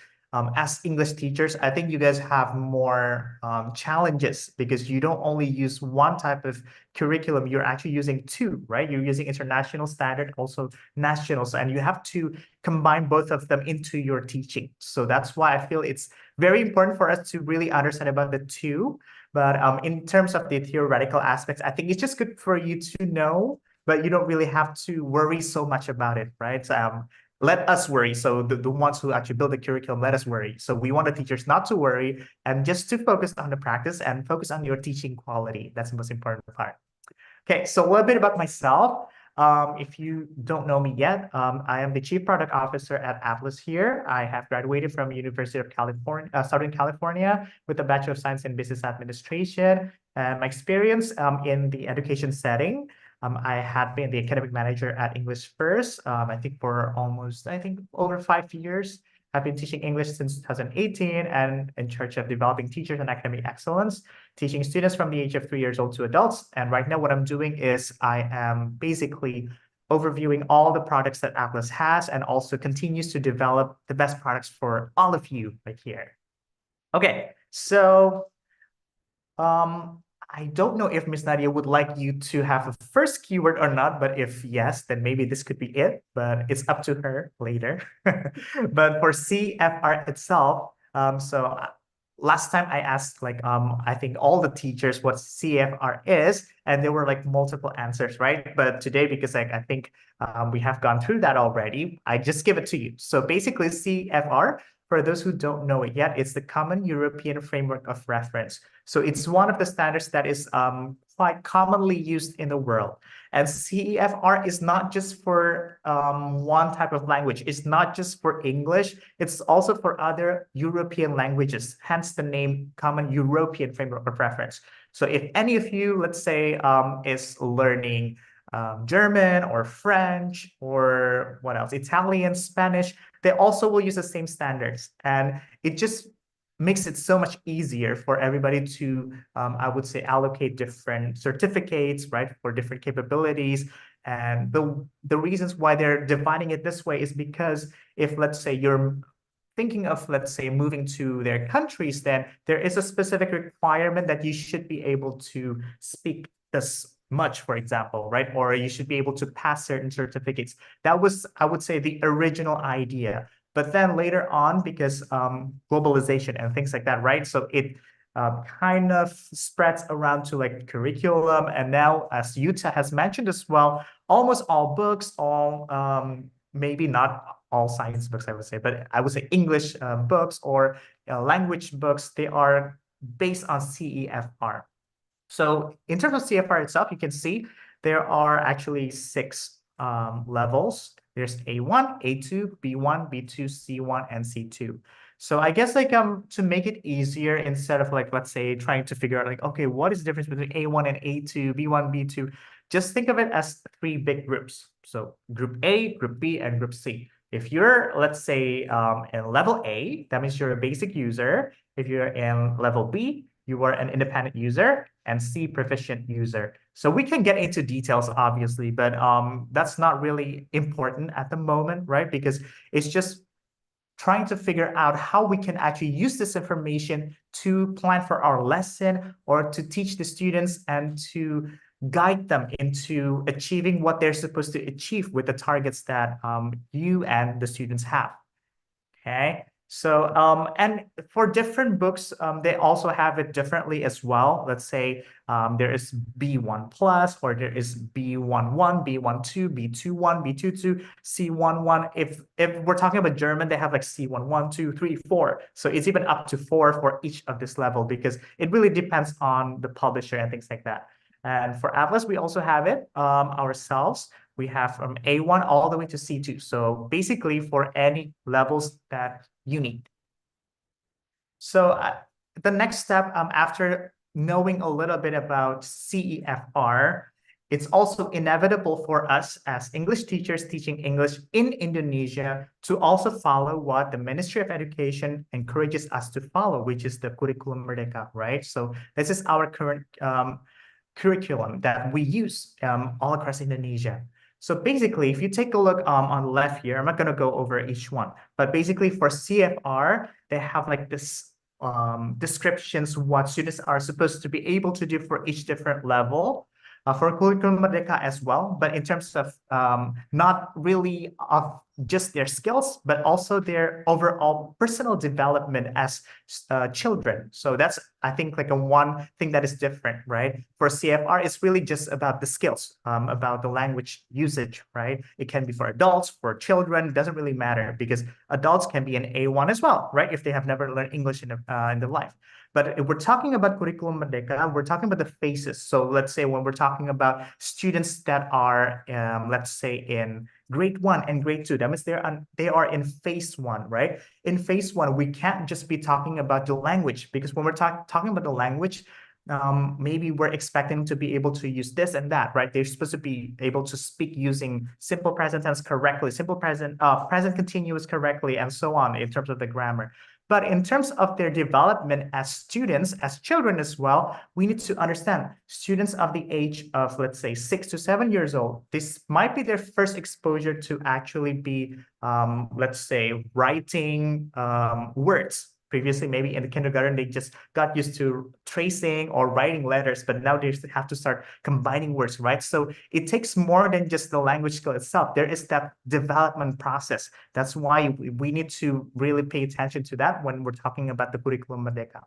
as English teachers, I think you guys have more challenges because you don't only use one type of curriculum, you're actually using two, right? You're using international standard, also nationals, and you have to combine both of them into your teaching. So that's why I feel it's very important for us to really understand about the two. But in terms of the theoretical aspects, I think it's just good for you to know, but you don't really have to worry so much about it, right? Let us worry. So the ones who actually build the curriculum, let us worry. So we want the teachers not to worry and just to focus on the practice and focus on your teaching quality. That's the most important part. Okay, so a little bit about myself. If you don't know me yet, I am the Chief Product Officer at Atlaz here. I have graduated from University of California, Southern California with a Bachelor of Science in Business Administration. My experience in the education setting, I had been the academic manager at English First, I think for almost, over 5 years. I've been teaching English since 2018 and in charge of developing teachers and academic excellence, teaching students from the age of 3 years old to adults. And right now what I'm doing is I am basically overviewing all the products that Atlaz has and also continues to develop the best products for all of you right here. Okay, so I don't know if Miss Nadia would like you to have a first keyword or not, but if yes, then maybe this could be it, but it's up to her later. But for CFR itself, last time I asked I think all the teachers what CFR is, and there were like multiple answers, right? But today, because I think we have gone through that already, I just give it to you. So basically CFR, for those who don't know it yet, it's the Common European Framework of Reference. So it's one of the standards that is quite commonly used in the world. And CEFR is not just for one type of language. It's not just for English. It's also for other European languages, hence the name Common European Framework of Reference. So if any of you, let's say, is learning German or French or what else, Italian, Spanish, they also will use the same standards. And it just makes it so much easier for everybody to, I would say, allocate different certificates, right, for different capabilities. And the reasons why they're dividing it this way is because if, let's say, you're thinking of, let's say, moving to their countries, then there is a specific requirement that you should be able to speak this much, for example, right? Or you should be able to pass certain certificates. That was, I would say, the original idea. But then later on, because globalization and things like that, right? So it kind of spreads around to like curriculum. And now, as Yuta has mentioned as well, almost all books, maybe not all science books, I would say, but I would say English books or language books, they are based on CEFR. So in terms of CFR itself, you can see there are actually 6 levels. There's A1, A2, B1, B2, C1, and C2. So I guess to make it easier, instead of let's say trying to figure out okay, what is the difference between A1 and A2, B1, B2, just think of it as 3 big groups. So group A, group B, and group C. If you're, let's say, in level A, that means you're a basic user. If you're in level B, you are an independent user, and C, proficient user. So we can get into details, obviously, but that's not really important at the moment, right? Because it's just trying to figure out how we can actually use this information to plan for our lesson or to teach the students and to guide them into achieving what they're supposed to achieve with the targets that you and the students have. Okay, so and for different books, they also have it differently as well. Let's say there is B1 plus, or there is B11, B12, B21, B22, C11. If we're talking about German, they have like C1, 1, 2, 3, 4. So it's even up to 4 for each of this level, because it really depends on the publisher and things like that. And for Atlas, we also have it ourselves. We have from A1 all the way to C2. So basically for any levels that you need. So the next step, after knowing a little bit about CEFR, it's also inevitable for us as English teachers teaching English in Indonesia to also follow what the Ministry of Education encourages us to follow, which is the Curriculum Merdeka, right? So this is our current curriculum that we use all across Indonesia. So basically, if you take a look on the left here, I'm not going to go over each one, but basically for CFR, they have like this descriptions what students are supposed to be able to do for each different level. For Curriculum Merdeka as well, but in terms of not really of just their skills, but also their overall personal development as children. So that's, I think, like a one thing that is different, right? For CFR, it's really just about the skills, about the language usage, right? It can be for adults, for children, it doesn't really matter, because adults can be an A1 as well, right? If they have never learned English in their life. But if we're talking about Curriculum Merdeka, we're talking about the phases. So let's say when we're talking about students that are, let's say in grade 1 and grade 2, that means they are in phase 1, right? In phase 1, we can't just be talking about the language, because when we're talking about the language, maybe we're expecting to be able to use this and that, right? They're supposed to be able to speak using simple present tense correctly, simple present continuous correctly, and so on in terms of the grammar. But in terms of their development as students, as children as well, we need to understand students of the age of, let's say, 6 to 7 years old, this might be their first exposure to actually be, let's say, writing words. Previously, maybe in the kindergarten, they just got used to tracing or writing letters, but now they have to start combining words, right? So it takes more than just the language skill itself. There is that development process. That's why we need to really pay attention to that when we're talking about the Curriculum Merdeka.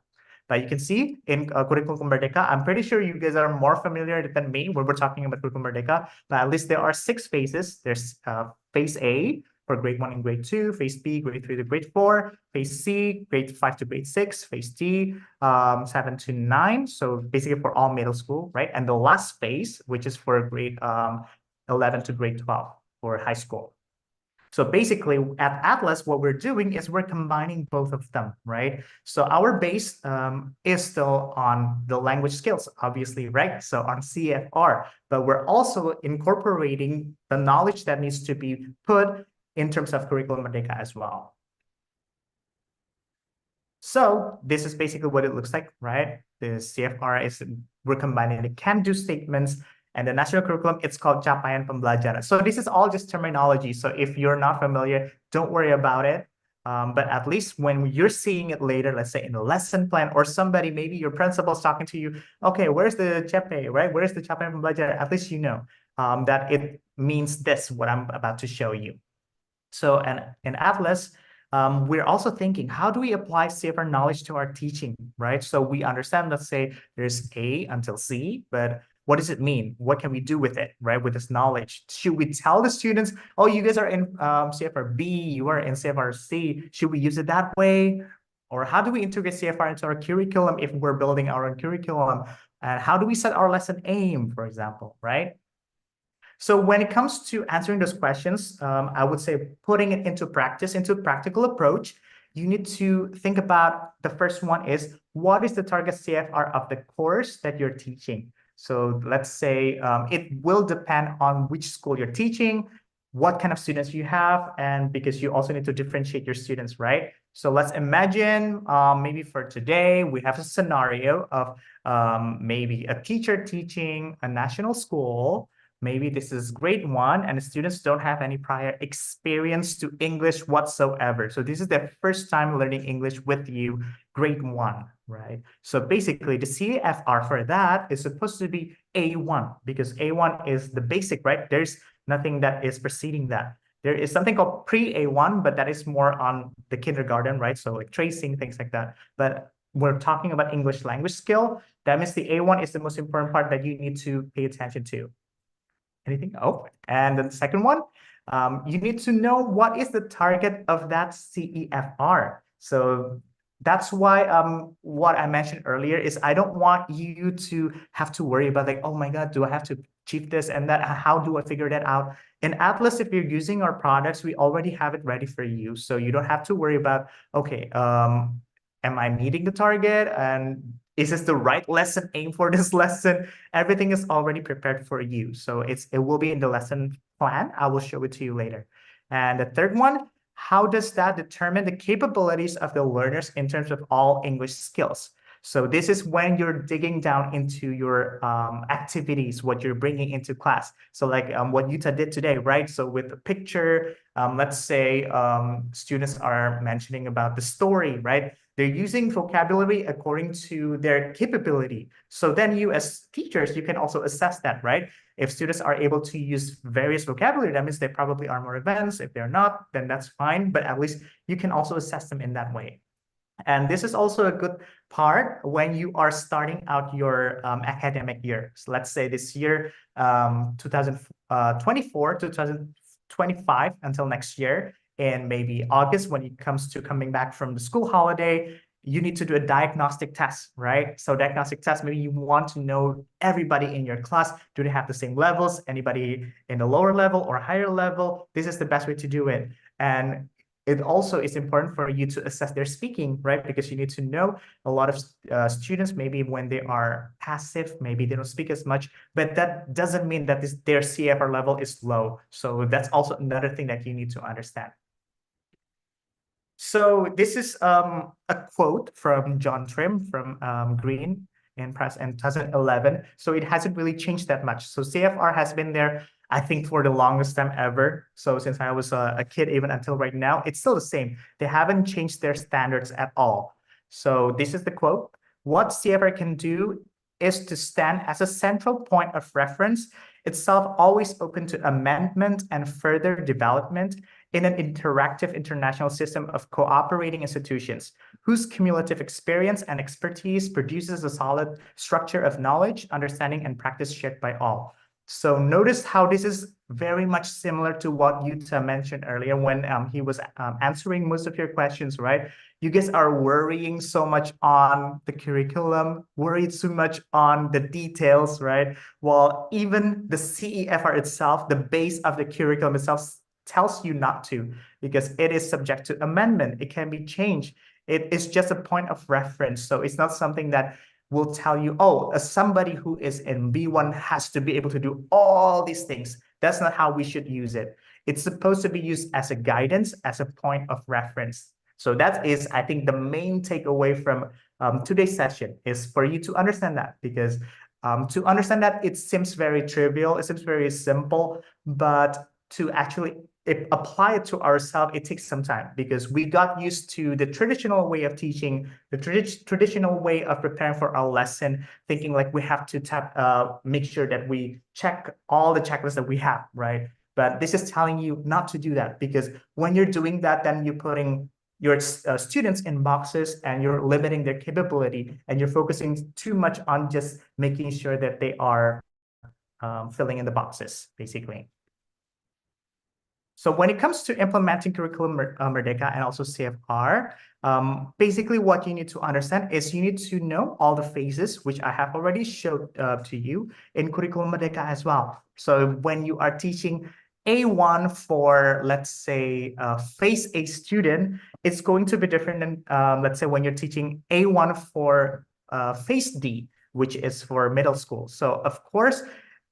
But you can see in Curriculum Merdeka, I'm pretty sure you guys are more familiar than me when we're talking about Curriculum Merdeka, but at least there are 6 phases. There's phase A, for grade 1 and grade 2, phase B, grade 3 to grade 4, phase C, grade 5 to grade 6, phase D, 7 to 9. So basically for all middle school, right? And the last phase, which is for grade 11 to grade 12 for high school. So basically at Atlas, what we're doing is we're combining both of them, right? So our base is still on the language skills, obviously, right? So on CFR, but we're also incorporating the knowledge that needs to be put in terms of Curriculum Merdeka as well. So this is basically what it looks like, right? The CFR is, we're combining the can-do statements, and the national curriculum, it's called Capaian Pembelajaran. So this is all just terminology. So if you're not familiar, don't worry about it. But at least when you're seeing it later, let's say in the lesson plan, or somebody, maybe your principal's talking to you, okay, where's the CAPE, right? Where's the Capaian Pembelajaran? At least you know that it means this, what I'm about to show you. So, and in Atlas, we're also thinking, how do we apply CFR knowledge to our teaching, right? So we understand, let's say there's A until C, but what does it mean? What can we do with it, right? With this knowledge, should we tell the students, oh, you guys are in CFR B, you are in CFR C, should we use it that way? Or how do we integrate CFR into our curriculum if we're building our own curriculum? And how do we set our lesson aim, for example, right? So when it comes to answering those questions, I would say putting it into practice, into a practical approach, you need to think about the first one is, what is the target CFR of the course that you're teaching? So let's say it will depend on which school you're teaching, what kind of students you have, and because you also need to differentiate your students, right? So let's imagine maybe for today, we have a scenario of maybe a teacher teaching a national school maybe this is grade 1 and the students don't have any prior experience to English whatsoever. So this is their first time learning English with you, grade 1, right? So basically the CEFR for that is supposed to be A1 because A1 is the basic, right? There's nothing that is preceding that. There is something called pre-A1, but that is more on the kindergarten, right? So like tracing, things like that. But we're talking about English language skill. That means the A1 is the most important part that you need to pay attention to. Anything? Oh, and then the second one, you need to know what is the target of that CEFR. So that's why what I mentioned earlier is I don't want you to have to worry about like, oh my God, do I have to achieve this and that? How do I figure that out? In Atlas, if you're using our products, we already have it ready for you. So you don't have to worry about, okay, am I meeting the target? And is this the right lesson aim for this lesson? Everything is already prepared for you. So it will be in the lesson plan. I will show it to you later. And the third one, how does that determine the capabilities of the learners in terms of all English skills? So this is when you're digging down into your activities, what you're bringing into class. So like what Yuta did today, right? So with the picture, let's say students are mentioning about the story, right? They're using vocabulary according to their capability. So then you as teachers, you can also assess that, right? If students are able to use various vocabulary, that means they probably are more advanced. If they're not, then that's fine. But at least you can also assess them in that way. And this is also a good part when you are starting out your academic year. So let's say this year, 2024, 2025 until next year, and maybe August when it comes to coming back from the school holiday, you need to do a diagnostic test, right? So diagnostic test, maybe you want to know everybody in your class. Do they have the same levels? Anybody in the lower level or higher level? This is the best way to do it. And it also is important for you to assess their speaking, right? Because you need to know a lot of students, maybe when they are passive, maybe they don't speak as much, but that doesn't mean that their CFR level is low. So that's also another thing that you need to understand. So this is a quote from John Trim from Green in Press in 2011. So it hasn't really changed that much. So CFR has been there, I think, for the longest time ever. So since I was a kid, even until right now, it's still the same. They haven't changed their standards at all. So this is the quote. What CFR can do is to stand as a central point of reference, itself always open to amendment and further development in an interactive international system of cooperating institutions whose cumulative experience and expertise produces a solid structure of knowledge, understanding, and practice shared by all. So notice how this is very much similar to what Yuta mentioned earlier when he was answering most of your questions, right? You guys are worrying so much on the curriculum, worried so much on the details, right? While even the CEFR itself, the base of the curriculum itself, tells you not to, because it is subject to amendment. It can be changed. It is just a point of reference. So it's not something that will tell you, oh, somebody who is in B1 has to be able to do all these things. That's not how we should use it. It's supposed to be used as a guidance, as a point of reference. So that is, I think, the main takeaway from today's session is for you to understand that, because to understand that, it seems very trivial, it seems very simple, but to actually apply it to ourselves, it takes some time, because we got used to the traditional way of teaching, the traditional way of preparing for our lesson, thinking like we have to make sure that we check all the checklists that we have, right? But this is telling you not to do that, because when you're doing that, then you're putting your students in boxes and you're limiting their capability, and you're focusing too much on just making sure that they are filling in the boxes, basically. So when it comes to implementing Curriculum Merdeka and also CFR, basically what you need to understand is you need to know all the phases, which I have already showed to you in Curriculum Merdeka as well. So when you are teaching A1 for, let's say, phase A student, it's going to be different than, let's say, when you're teaching A1 for phase D, which is for middle school. So of course,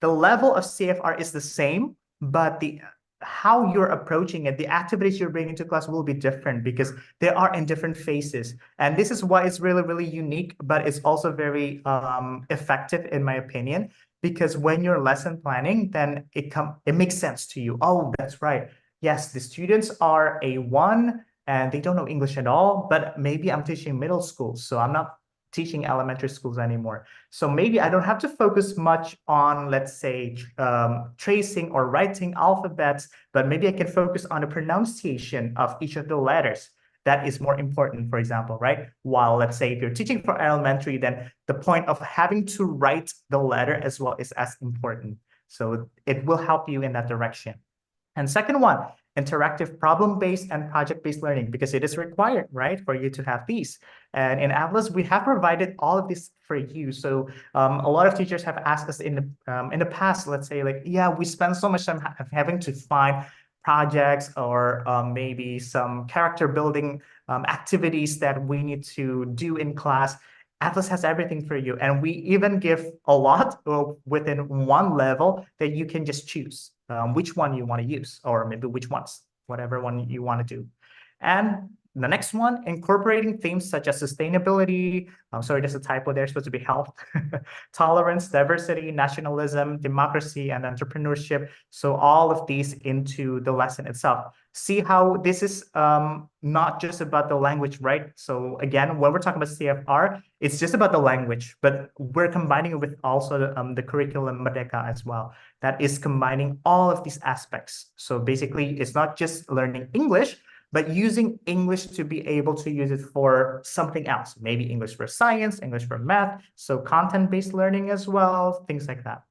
the level of CFR is the same, but how you're approaching it, the activities you're bringing to class will be different, because they are in different phases. And this is why it's really, really unique, but it's also very effective in my opinion, because when you're lesson planning, then it makes sense to you. Oh, that's right. Yes, the students are A1 and they don't know English at all, but maybe I'm teaching middle school, so I'm not teaching elementary schools anymore. So maybe I don't have to focus much on, let's say, tracing or writing alphabets, but maybe I can focus on the pronunciation of each of the letters. That is more important, for example, right? While let's say if you're teaching for elementary, then the point of having to write the letter as well is as important. So it will help you in that direction. And second one, interactive problem-based and project-based learning, because it is required, right, for you to have these. And in Atlas, we have provided all of this for you. So a lot of teachers have asked us in the past, let's say, like, yeah, we spend so much time having to find projects or maybe some character building activities that we need to do in class. Atlas has everything for you. And we even give a lot within one level that you can just choose which one you want to use, or maybe which ones, whatever one you want to do. And the next one, incorporating themes such as sustainability, sorry, there's a typo there, it's supposed to be health, tolerance, diversity, nationalism, democracy, and entrepreneurship. So all of these into the lesson itself. See how this is not just about the language, right? So again, when we're talking about CFR, it's just about the language, but we're combining it with also the curriculum Merdeka as well. That is combining all of these aspects. So basically, it's not just learning English, but using English to be able to use it for something else, maybe English for science, English for math, so content-based learning as well, things like that.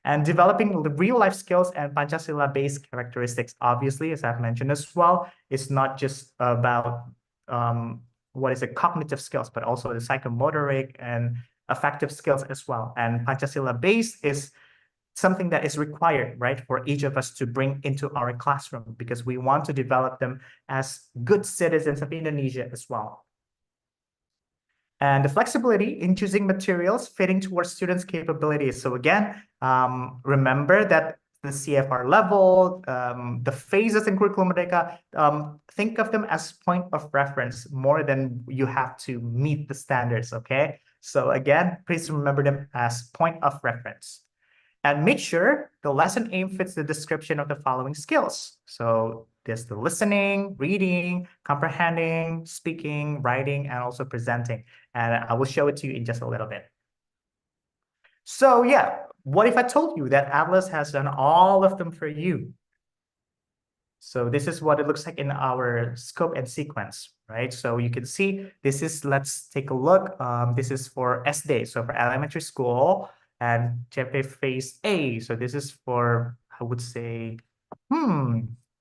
And developing real-life skills and Pancasila-based characteristics, obviously, as I've mentioned as well, it's not just about cognitive skills, but also the psychomotoric and affective skills as well. And Pancasila-based is something that is required, right, for each of us to bring into our classroom, because we want to develop them as good citizens of Indonesia as well. And the flexibility in choosing materials fitting towards students' capabilities. So again, remember that the CFR level, the phases in Curriculum Merdeka, think of them as point of reference more than you have to meet the standards, okay? So again, please remember them as point of reference. And make sure the lesson aim fits the description of the following skills. So there's the listening, reading, comprehending, speaking, writing, and also presenting. And I will show it to you in just a little bit. So yeah, what if I told you that Atlas has done all of them for you? So this is what it looks like in our scope and sequence, right? So you can see this is, let's take a look. This is for SD, so for elementary school. And CEFR phase A. So this is for, I would say,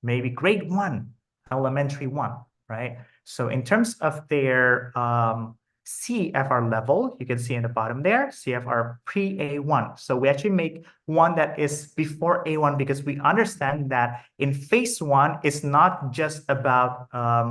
maybe grade 1, elementary 1, right? So in terms of their CFR level, you can see in the bottom there, CFR pre-A1. So we actually make one that is before A1 because we understand that in phase 1, it's not just about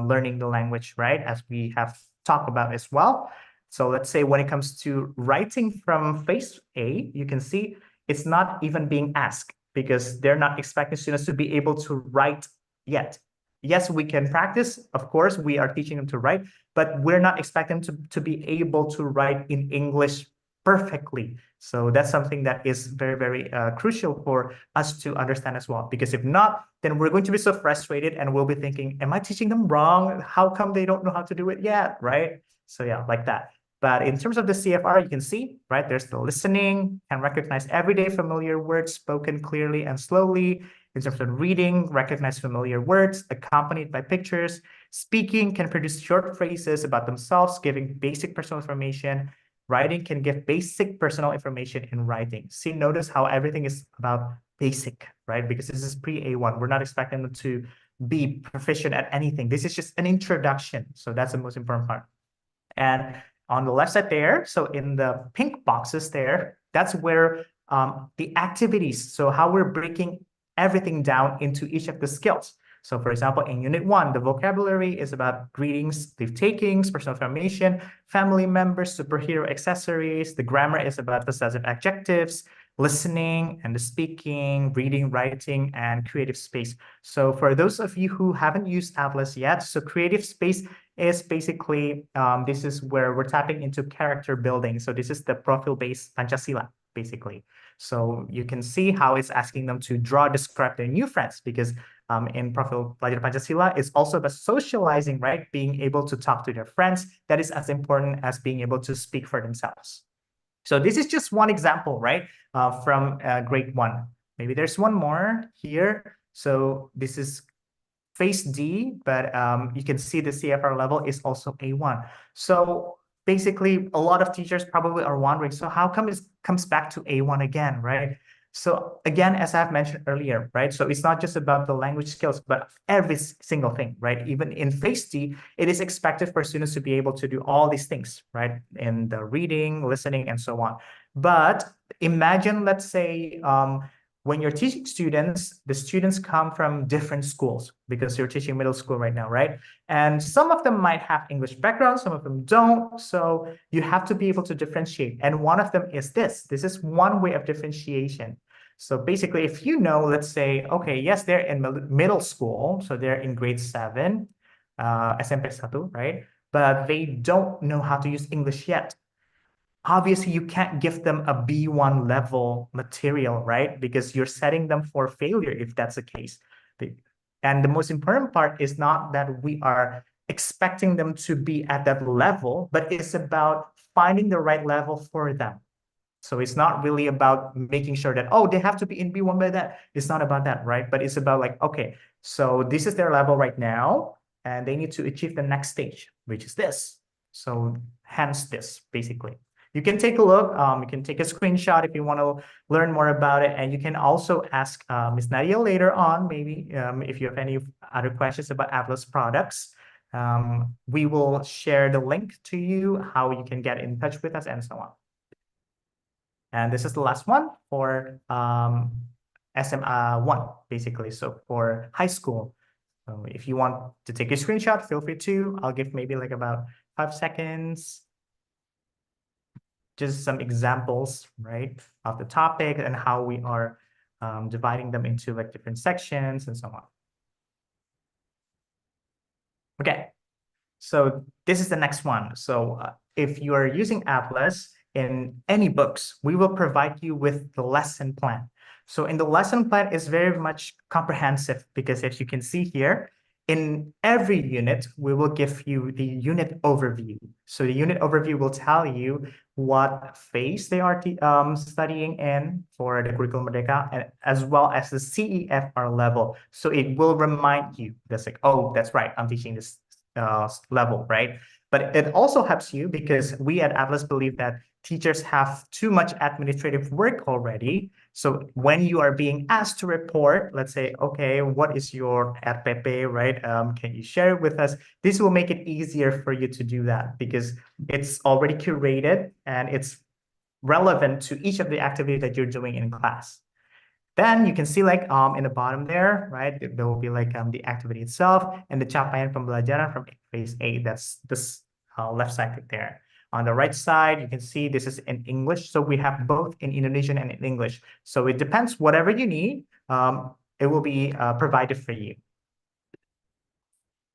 learning the language, right? As we have talked about as well. So let's say when it comes to writing from phase A, you can see it's not even being asked because they're not expecting students to be able to write yet. Yes, we can practice. Of course, we are teaching them to write, but we're not expecting them to be able to write in English perfectly. So that's something that is very, very crucial for us to understand as well. Because if not, then we're going to be so frustrated and we'll be thinking, am I teaching them wrong? How come they don't know how to do it yet, right? So yeah, like that. But in terms of the CFR, you can see, right, there's the listening, can recognize everyday familiar words spoken clearly and slowly. In terms of reading, recognize familiar words accompanied by pictures. Speaking can produce short phrases about themselves, giving basic personal information. Writing can give basic personal information in writing. See, notice how everything is about basic, right? Because this is pre-A1. We're not expecting them to be proficient at anything. This is just an introduction. So that's the most important part. And on the left side there, so in the pink boxes there, that's where the activities, so how we're breaking everything down into each of the skills. So for example, in Unit 1, the vocabulary is about greetings, leave-takings, personal information, family members, superhero accessories. The grammar is about possessive adjectives, listening and the speaking, reading, writing, and creative space. So for those of you who haven't used Atlas yet, so creative space is basically, this is where we're tapping into character building. So this is the profile-based Pancasila, basically. So you can see how it's asking them to draw, describe their new friends, because in Profil Pelajar Pancasila, it's also about socializing, right? Being able to talk to their friends. That is as important as being able to speak for themselves. So this is just one example, right? From grade 1. Maybe there's one more here. So this is phase D, but you can see the CFR level is also A1. So basically, a lot of teachers probably are wondering, so how come it comes back to A1 again, right? So again, as I've mentioned earlier, right? So it's not just about the language skills, but every single thing, right? Even in phase D, it is expected for students to be able to do all these things, right? In the reading, listening, and so on. But imagine, let's say, when you're teaching students, the students come from different schools because you're teaching middle school right now, right? And some of them might have English background, some of them don't. So you have to be able to differentiate. And one of them is this. This is one way of differentiation. So basically, if you know, let's say, okay, yes, they're in middle school, so they're in grade 7, SMP 1, right? But they don't know how to use English yet. Obviously, you can't give them a B1 level material, right? Because you're setting them for failure if that's the case. And the most important part is not that we are expecting them to be at that level, but it's about finding the right level for them. So it's not really about making sure that, oh, they have to be in B1 by that. It's not about that, right? But it's about like, okay, so this is their level right now, and they need to achieve the next stage, which is this. So hence this, basically. You can take a look. You can take a screenshot if you want to learn more about it. And you can also ask Ms. Nadia later on, maybe if you have any other questions about Atlaz products. We will share the link to you, how you can get in touch with us and so on. And this is the last one for SMA 1, basically. So for high school. So if you want to take a screenshot, feel free to. I'll give maybe like about 5 seconds. Just some examples, right, of the topic and how we are dividing them into like different sections and so on. Okay, so this is the next one. So if you are using Atlaz in any books, we will provide you with the lesson plan. So in the lesson plan is very much comprehensive because as you can see here, in every unit, we will give you the unit overview. So the unit overview will tell you what phase they are studying in for the Curriculum Merdeka, and as well as the CEFR level. So it will remind you, that's like, oh, that's right, I'm teaching this level, right? But it also helps you because we at Atlaz believe that teachers have too much administrative work already. So when you are being asked to report, let's say, okay, what is your RPP, right? Can you share it with us? This will make it easier for you to do that because it's already curated and it's relevant to each of the activities that you're doing in class. Then you can see like in the bottom there, right? There will be like the activity itself and the capaian pembelajaran from phase A. That's this left side there. On the right side, you can see this is in English. So we have both in Indonesian and in English. So it depends, whatever you need, it will be provided for you.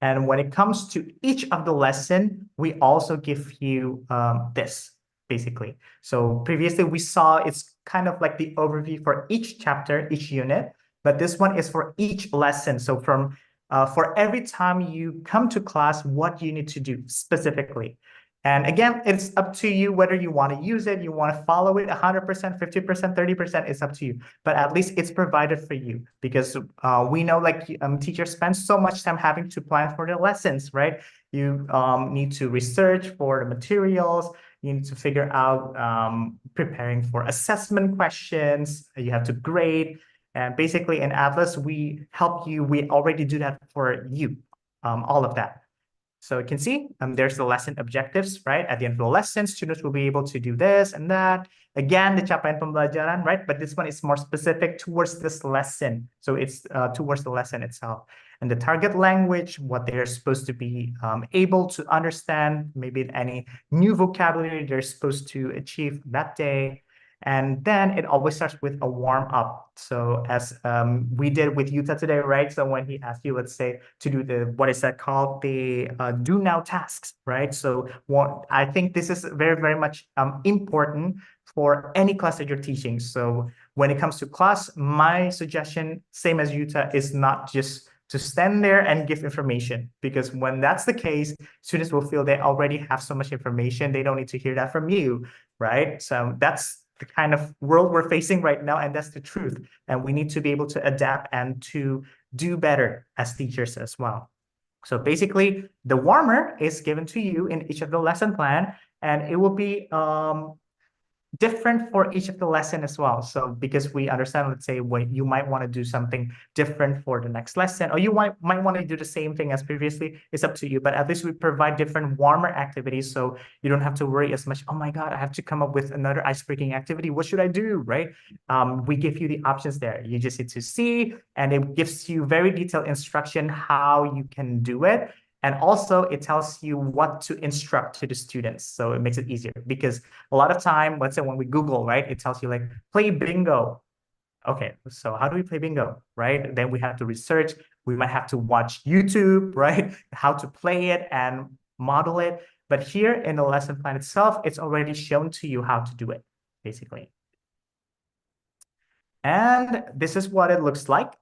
And when it comes to each of the lesson, we also give you this, basically. So previously we saw it's kind of like the overview for each chapter, each unit, but this one is for each lesson. So from for every time you come to class, what you need to do specifically. And again, it's up to you whether you want to use it, you want to follow it 100%, 50%, 30%, it's up to you. But at least it's provided for you because we know like teachers spend so much time having to plan for the lessons, right? You need to research for the materials, you need to figure out preparing for assessment questions, you have to grade. And basically in Atlaz, we help you, we already do that for you, all of that. So you can see there's the lesson objectives, right? At the end of the lesson, students will be able to do this and that. Again, the capaian pembelajaran, right? But this one is more specific towards this lesson. So it's towards the lesson itself. And the target language, what they're supposed to be able to understand, maybe any new vocabulary they're supposed to achieve that day. And then it always starts with a warm up. So as we did with Yuta today, right? So when he asked you, let's say, to do the, what is that called? The do now tasks, right? So I think this is very, very much important for any class that you're teaching. So when it comes to class, my suggestion, same as Yuta, is not just to stand there and give information, because when that's the case, students will feel they already have so much information, they don't need to hear that from you, right? So that's the kind of world we're facing right now, and that's the truth. And we need to be able to adapt and to do better as teachers as well. So basically, the warmer is given to you in each of the lesson plan, and it will be different for each of the lesson as well. So because we understand, let's say, when you might want to do something different for the next lesson, or you might want to do the same thing as previously, it's up to you. But at least we provide different warmer activities, so you don't have to worry as much, oh my God, I have to come up with another ice-breaking activity. What should I do, right? We give you the options there. You just need to see, and it gives you very detailed instruction how you can do it. And also it tells you what to instruct to the students. So it makes it easier, because a lot of time, let's say when we Google, right, it tells you like, play bingo. Okay, so how do we play bingo, right? Then we have to research. We might have to watch YouTube, right? How to play it and model it. But here in the lesson plan itself, it's already shown to you how to do it, basically. And this is what it looks like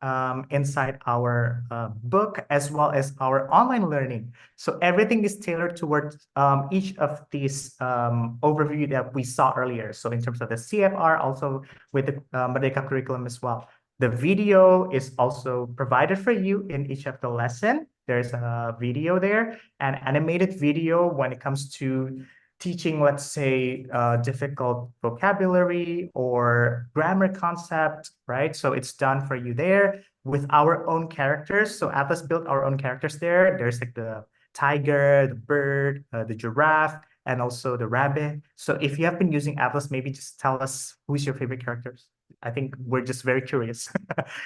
inside our book, as well as our online learning. So everything is tailored towards each of these overview that we saw earlier. So in terms of the CFR, also with the Merdeka curriculum as well. The video is also provided for you in each of the lesson. There's a video there, an animated video when it comes to teaching, let's say, difficult vocabulary or grammar concept, right? So it's done for you there with our own characters. So Atlas built our own characters there. There's like the tiger, the bird, the giraffe, and also the rabbit. So if you have been using Atlas, maybe just tell us who's your favorite characters. I think we're just very curious.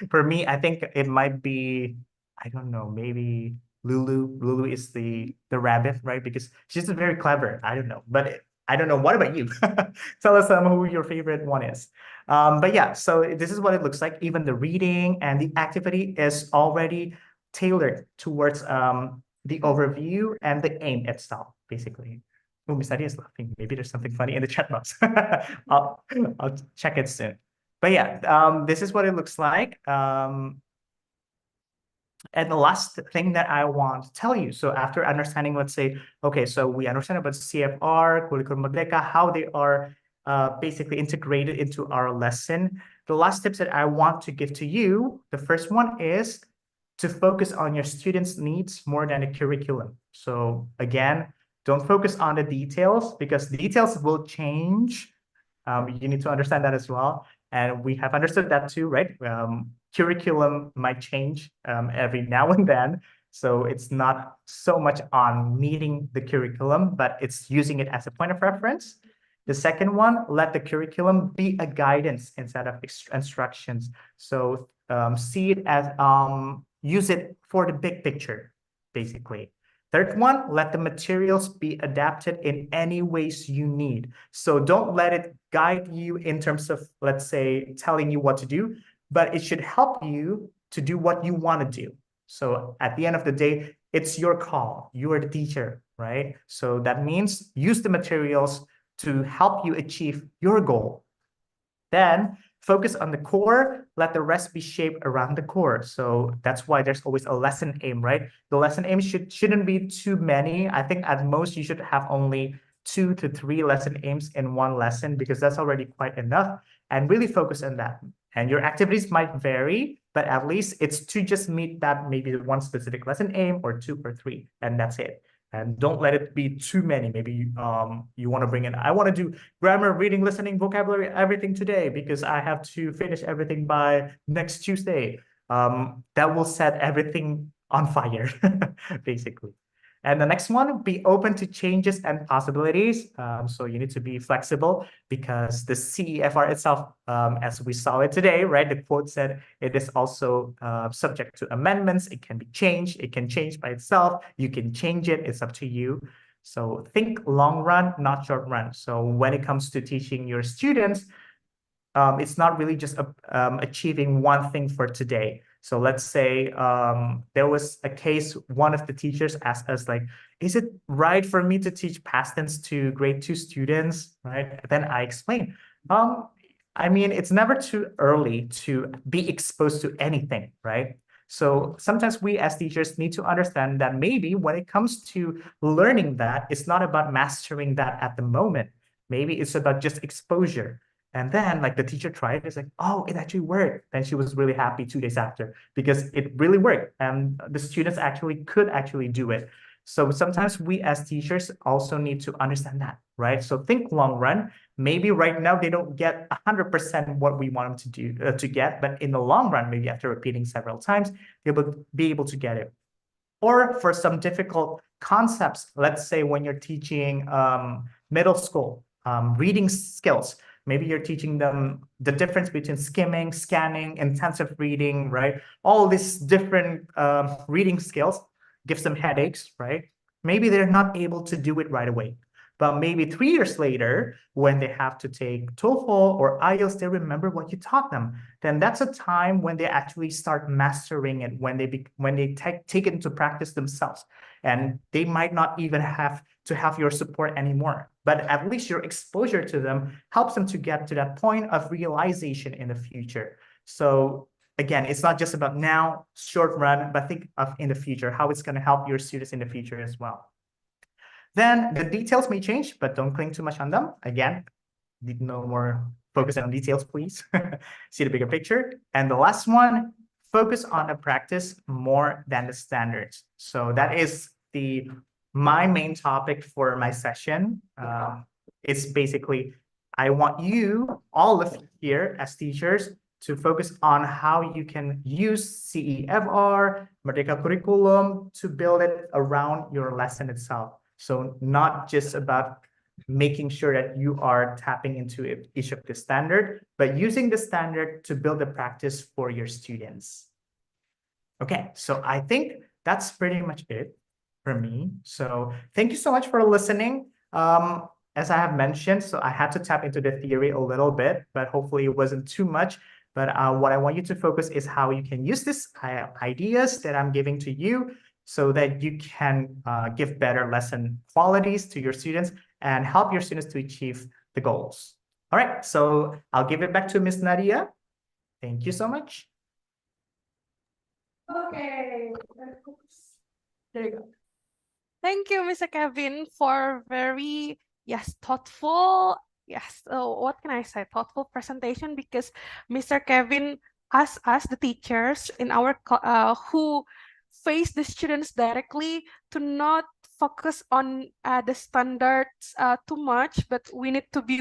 For me, I think it might be, I don't know, maybe Lulu. Lulu is the rabbit, right? Because she's very clever. I don't know, but I don't know. What about you? Tell us who your favorite one is. But yeah, so this is what it looks like. Even the reading and the activity is already tailored towards the overview and the aim itself, basically. Oh, Miss Nadia is laughing. Maybe there's something funny in the chat box. I'll check it soon. But yeah, this is what it looks like. And the last thing that I want to tell you, so after understanding, let's say, okay, so we understand about CFR, Curriculum Merdeka, how they are basically integrated into our lesson. The last tips that I want to give to you, the first one is to focus on your students' needs more than the curriculum. So again, don't focus on the details, because details will change. You need to understand that as well. And we have understood that too, right? Curriculum might change every now and then. So it's not so much on meeting the curriculum, but it's using it as a point of reference. The second one, let the curriculum be a guidance instead of instructions. So see it as, use it for the big picture, basically. Third one, let the materials be adapted in any ways you need. So don't let it guide you in terms of, let's say, telling you what to do, but it should help you to do what you want to do. So at the end of the day, it's your call. You are the teacher, right? So that means use the materials to help you achieve your goal. Then focus on the core, let the rest be shaped around the core. So that's why there's always a lesson aim, right? The lesson aim shouldn't be too many. I think at most you should have only 2 to 3 lesson aims in one lesson, because that's already quite enough, and really focus on that. And your activities might vary, but at least it's to just meet that maybe one specific lesson aim, or 2 or 3, and that's it. And don't let it be too many. Maybe you want to bring in, I want to do grammar, reading, listening, vocabulary, everything today, because I have to finish everything by next Tuesday. That will set everything on fire, basically. And the next one, be open to changes and possibilities. So you need to be flexible, because the CEFR itself, as we saw it today, right? The quote said it is also subject to amendments. It can be changed. It can change by itself. You can change it. It's up to you. So think long run, not short run. So when it comes to teaching your students, it's not really just achieving one thing for today. So let's say there was a case, one of the teachers asked us like, is it right for me to teach past tense to grade 2 students, right? Then I explained, I mean, it's never too early to be exposed to anything, right? So sometimes we as teachers need to understand that maybe when it comes to learning that, it's not about mastering that at the moment. Maybe it's about just exposure. And then like the teacher tried, it's like, oh, it actually worked. Then she was really happy 2 days after because it really worked. And the students could actually do it. So sometimes we as teachers also need to understand that, right? So think long run. Maybe right now they don't get 100% what we want them to do to get, but in the long run, maybe after repeating several times, they will be able to get it. Or for some difficult concepts, let's say when you're teaching middle school reading skills, maybe you're teaching them the difference between skimming, scanning, intensive reading, right? All these different reading skills gives them headaches, right? Maybe they're not able to do it right away. But maybe 3 years later, when they have to take TOEFL or IELTS, they remember what you taught them. Then that's a time when they actually start mastering it, when they take it into practice themselves. And they might not even have to have your support anymore. But at least your exposure to them helps them to get to that point of realization in the future. So again, it's not just about now, short run, but think of in the future, how it's going to help your students in the future as well. Then the details may change, but don't cling too much on them. Again, no more focus on details, please. See the bigger picture. And the last one, focus on the practice more than the standards. So that is my main topic for my session. It's basically, I want you, all of you here as teachers, to focus on how you can use CEFR, Merdeka Curriculum to build it around your lesson itself. So not just about making sure that you are tapping into each of the standard, but using the standard to build a practice for your students. Okay, so I think that's pretty much it for me. So thank you so much for listening. As I have mentioned, so I had to tap into the theory a little bit, but hopefully it wasn't too much. But what I want you to focus is how you can use these ideas that I'm giving to you so that you can give better lesson qualities to your students and help your students to achieve the goals. All right, so I'll give it back to Miss Nadia. Thank you so much. Okay. There you go. Thank you, Mr. Kevin, for very, thoughtful, what can I say? Thoughtful presentation, because Mr. Kevin asked us, the teachers in our who face the students directly, to not focus on the standards too much, but we need to be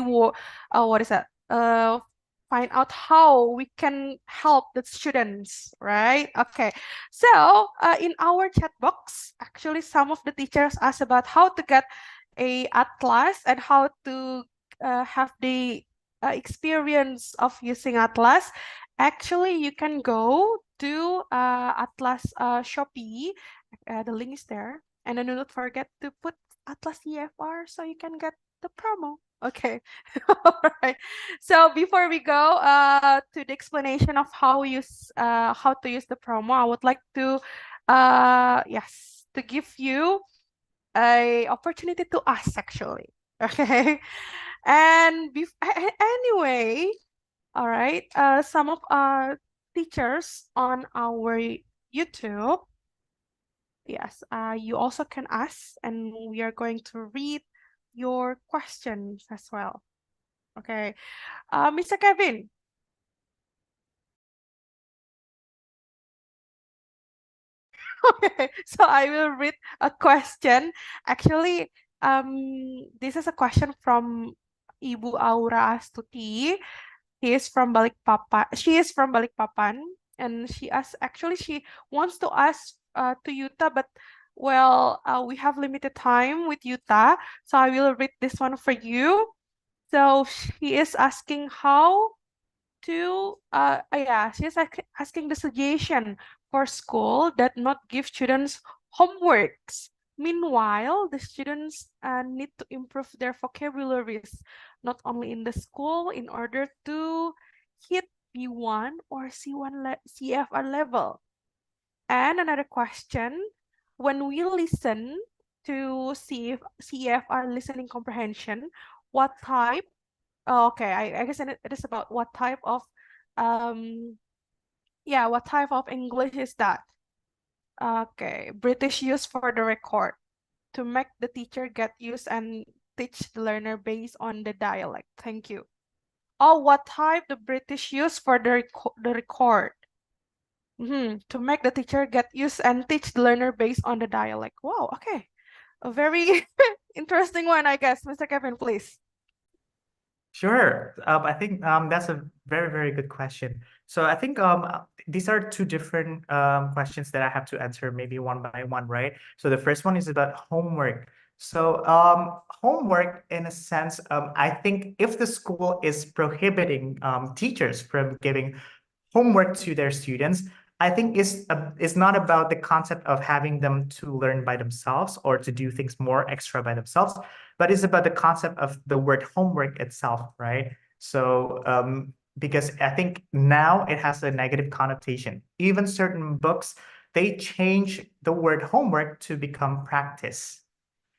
find out how we can help the students, right? Okay, so in our chat box, actually some of the teachers asked about how to get a Atlaz and how to have the experience of using Atlaz. Actually, you can go to Atlaz Shopee. The link is there. And then do not forget to put Atlaz CEFR so you can get the promo. Okay. All right. So before we go to the explanation of how to use the promo, I would like to to give you a opportunity to ask, actually. Okay. And anyway, all right. Some of our teachers on our YouTube, you also can ask, and we are going to read your questions as well. Okay, Mr. Kevin. Okay, so I will read a question. Actually, this is a question from Ibu Aura Astuti. She is from Balikpapan, and she wants to ask to Yuta, but we have limited time with Yuta, so I will read this one for you. So she is asking how to she is asking the suggestion for school that not give students homeworks Meanwhile, the students need to improve their vocabularies, not only in the school, in order to hit B1 or CFR level. And another question, when we listen to CEFR listening comprehension, what type? Oh, okay, I guess it is about what type of um what type of English is that? Okay, British use for the record to make the teacher get used and teach the learner based on the dialect. Thank you. Oh, what type the British use for the record? To make the teacher get used and teach the learner based on the dialect. Wow, okay. A very interesting one, I guess. Mr. Kevin, please. Sure. I think that's a very, very good question. So I think these are two different questions that I have to answer maybe one by one, right? So the first one is about homework. So homework, in a sense, I think if the school is prohibiting teachers from giving homework to their students, I think it's not about the concept of having them to learn by themselves or to do things more extra by themselves, but it's about the concept of the word homework itself, right? So because I think now it has a negative connotation. Even certain books, they change the word homework to become practice.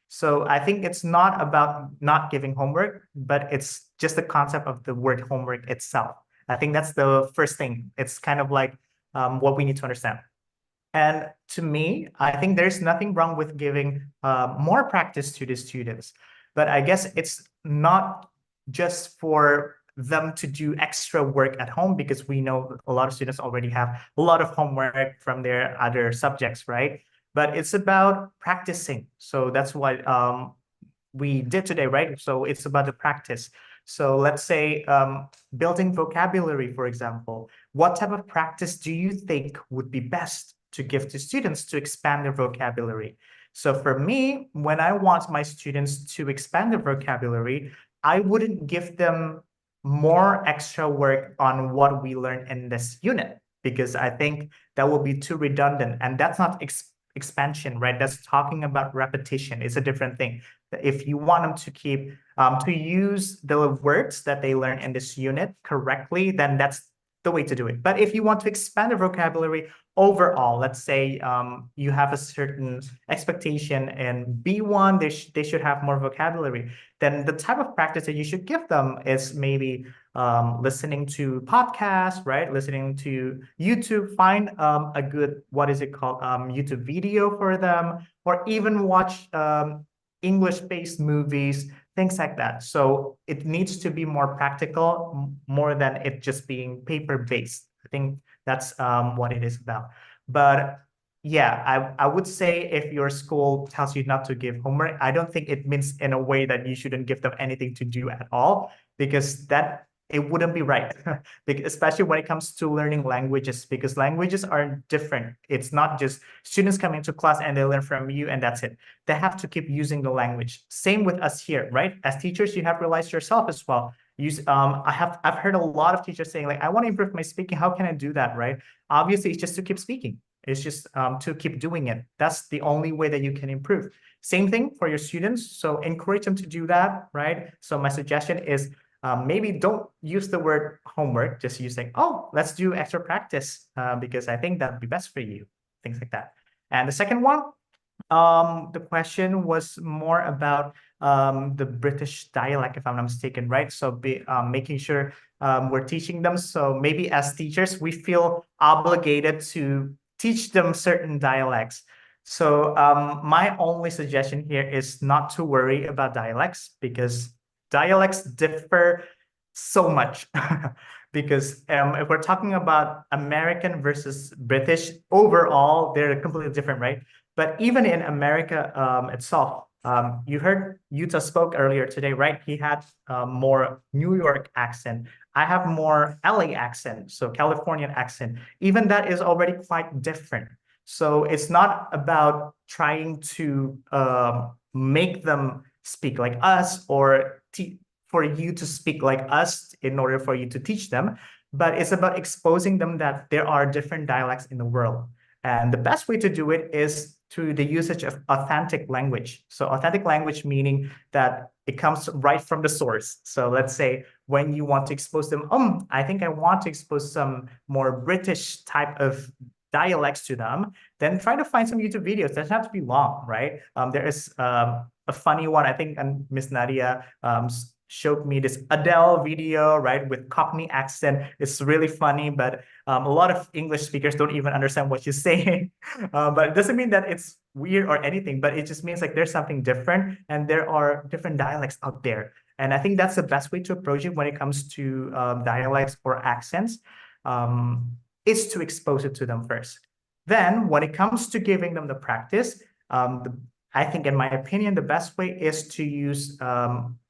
So I think it's not about not giving homework, but it's just the concept of the word homework itself. I think that's the first thing. It's kind of like what we need to understand. And to me, I think there's nothing wrong with giving more practice to the students. But I guess it's not just for them to do extra work at home, because we know a lot of students already have a lot of homework from their other subjects, right? But it's about practicing. So that's what we did today, right? So it's about the practice. So let's say building vocabulary, for example. What type of practice do you think would be best to give to students to expand their vocabulary? So for me, when I want my students to expand their vocabulary, I wouldn't give them more extra work on what we learn in this unit, because I think that will be too redundant, and that's not expansion, right? That's talking about repetition. It's a different thing. If you want them to keep to use the words that they learn in this unit correctly, then that's the way to do it. But if you want to expand the vocabulary overall, let's say you have a certain expectation in B1, they should have more vocabulary, then the type of practice that you should give them is maybe listening to podcasts, right? Listening to YouTube, find a good, what is it called? YouTube video for them, or even watch English-based movies, things like that. So it needs to be more practical, more than it just being paper-based. I think that's what it is about. But yeah, I would say if your school tells you not to give homework, I don't think it means in a way that you shouldn't give them anything to do at all, because that it wouldn't be right, especially when it comes to learning languages, because languages are different. It's not just students coming to class and they learn from you and that's it. They have to keep using the language. Same with us here, right? As teachers, you have realized yourself as well. I've heard a lot of teachers saying, like, I want to improve my speaking. How can I do that, right? Obviously, it's just to keep speaking. It's just to keep doing it. That's the only way that you can improve. Same thing for your students. So encourage them to do that, right? So my suggestion is maybe don't use the word homework, just use like, oh, let's do extra practice because I think that'd be best for you, things like that. And the second one, the question was more about the British dialect, if I'm not mistaken, right? So making sure we're teaching them. So maybe as teachers, we feel obligated to teach them certain dialects. So my only suggestion here is not to worry about dialects, because dialects differ so much. Because if we're talking about American versus British, overall, they're completely different, right? But even in America itself, you heard Yuta spoke earlier today, right? He had more New York accent. I have more LA accent, so Californian accent. Even that is already quite different. So it's not about trying to make them speak like us, or for you to speak like us in order for you to teach them, but it's about exposing them that there are different dialects in the world. And the best way to do it is to the usage of authentic language. So authentic language meaning that it comes right from the source. So let's say when you want to expose them, I think I want to expose some more British type of dialects to them, then try to find some YouTube videos. Doesn't have to be long, right? There is a funny one, I think, and Miss Nadia showed me this Adele video, right, with Cockney accent. It's really funny, but a lot of English speakers don't even understand what she's saying. But it doesn't mean that it's weird or anything, but it just means like there's something different and there are different dialects out there. And I think that's the best way to approach it when it comes to dialects or accents, is to expose it to them first. Then when it comes to giving them the practice, I think, in my opinion, the best way is to use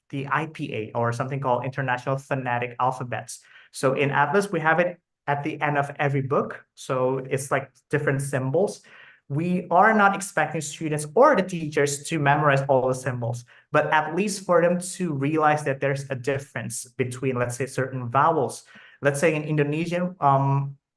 the IPA, or something called International Phonetic Alphabets. So in Atlas, we have it at the end of every book. So it's like different symbols. We are not expecting students or the teachers to memorize all the symbols, but at least for them to realize that there's a difference between, let's say, certain vowels. Let's say in Indonesian,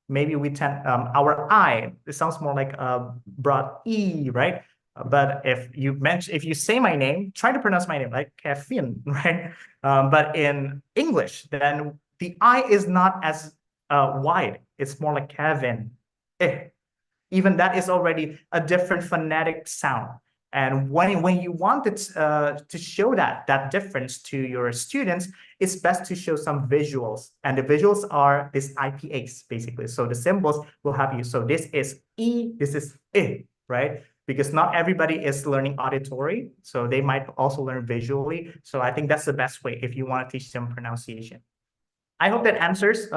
maybe we tend, our I, it sounds more like a broad E, right? But if you say my name, try to pronounce my name like Kevin, right? But in English, then the I is not as wide. It's more like Kevin. Even that is already a different phonetic sound. And when you want it to show that difference to your students, it's best to show some visuals. And the visuals are these IPAs, basically. So the symbols will help you. So this is E, this is I, right? Because not everybody is learning auditory, so they might also learn visually. So I think that's the best way if you want to teach them pronunciation. I hope that answers.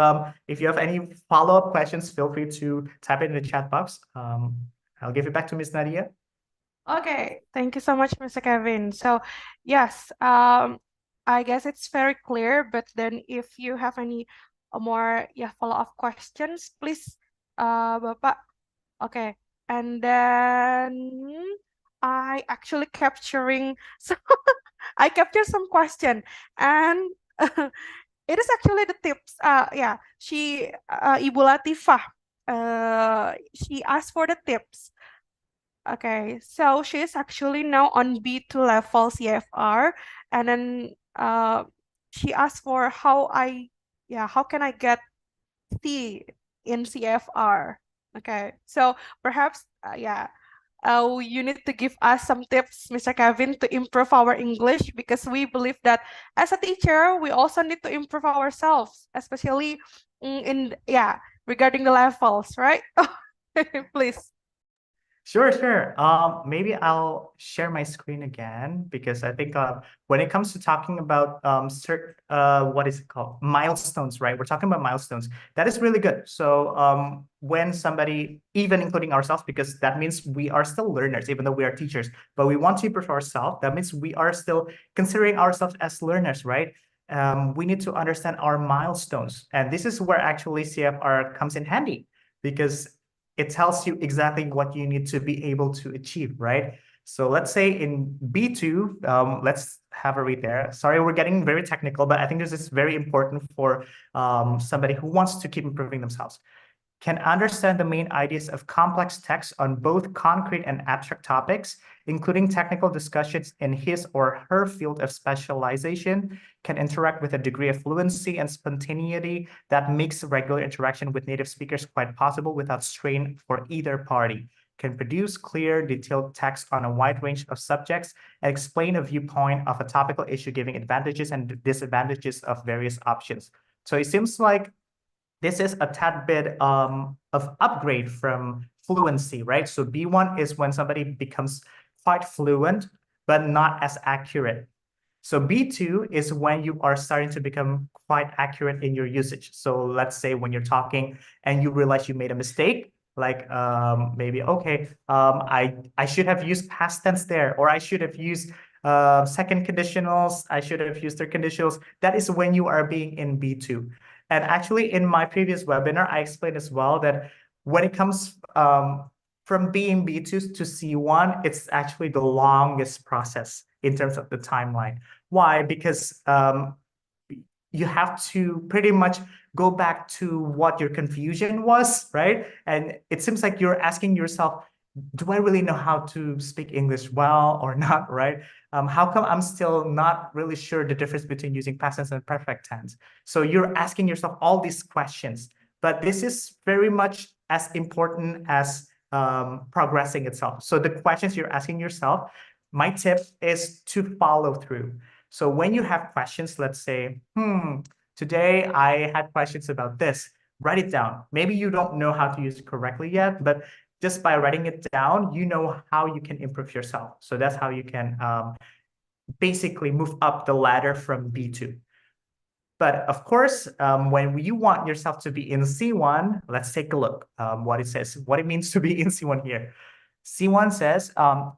If you have any follow-up questions, feel free to type it in the chat box. I'll give it back to Ms. Nadia. Okay, thank you so much, Mr. Kevin. So, yes, I guess it's very clear, but then if you have any more follow-up questions, please, Bapak. Okay, and then I actually capturing, so I captured some question, and it is actually the tips. Ibu Latifah, she asked for the tips. Okay, so she is actually now on B2 level CFR, and then she asked for how can I get C in CFR? Okay, so perhaps you need to give us some tips, Mr. Kevin, to improve our English, because we believe that as a teacher, we also need to improve ourselves, especially regarding the levels, right? Please. Sure. Maybe I'll share my screen again, because I think when it comes to talking about what is it called? Milestones, right? We're talking about milestones. That is really good. So when somebody, even including ourselves, because that means we are still learners, even though we are teachers, but we want to improve ourselves. That means we are still considering ourselves as learners, right? We need to understand our milestones. And this is where actually CFR comes in handy, because it tells you exactly what you need to be able to achieve, right? So let's say in B2, let's have a read there. Sorry, we're getting very technical, but I think this is very important for somebody who wants to keep improving themselves. Can understand the main ideas of complex text on both concrete and abstract topics, including technical discussions in his or her field of specialization, can interact with a degree of fluency and spontaneity that makes regular interaction with native speakers quite possible without strain for either party, can produce clear, detailed text on a wide range of subjects, and explain a viewpoint of a topical issue, giving advantages and disadvantages of various options. So it seems like this is a tad bit of upgrade from fluency, right? So B1 is when somebody becomes quite fluent, but not as accurate. So B2 is when you are starting to become quite accurate in your usage. So let's say when you're talking and you realize you made a mistake, like maybe, okay, I should have used past tense there, or I should have used second conditionals, I should have used third conditionals. That is when you are being in B2. And actually, in my previous webinar, I explained as well that when it comes from being B2 to C1, it's actually the longest process in terms of the timeline. Why? Because you have to pretty much go back to what your confusion was, right? And it seems like you're asking yourself, do I really know how to speak English well or not, right? How come I'm still not really sure the difference between using past tense and perfect tense? So you're asking yourself all these questions, but this is very much as important as progressing itself. So the questions you're asking yourself, my tip is to follow through. So when you have questions, let's say, today I had questions about this, write it down. Maybe you don't know how to use it correctly yet, but just by writing it down, you know how you can improve yourself. So that's how you can basically move up the ladder from B2. But of course, when you want yourself to be in C1, let's take a look what it says, what it means to be in C1 here. C1 says,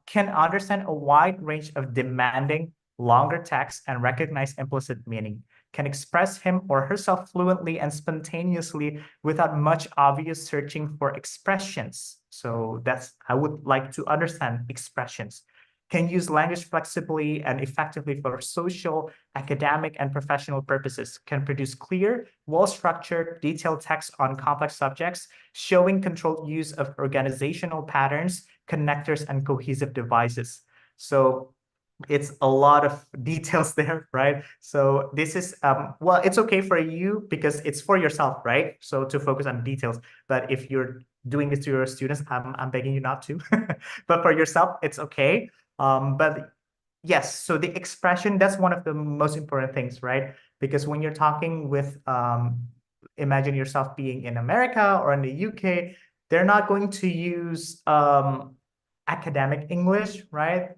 can understand a wide range of demanding longer text and recognize implicit meaning, can express him or herself fluently and spontaneously without much obvious searching for expressions. So that's, I would like to understand expressions. Can use language flexibly and effectively for social, academic, and professional purposes, can produce clear, well-structured, detailed text on complex subjects, showing controlled use of organizational patterns, connectors, and cohesive devices. So it's a lot of details there, right? So this is, well, it's okay for you because it's for yourself, right? So to focus on details. But if you're doing this to your students, I'm begging you not to. But for yourself, it's okay. But yes, so the expression, that's one of the most important things, right? Because when you're talking with, imagine yourself being in America or in the UK, they're not going to use academic English, right?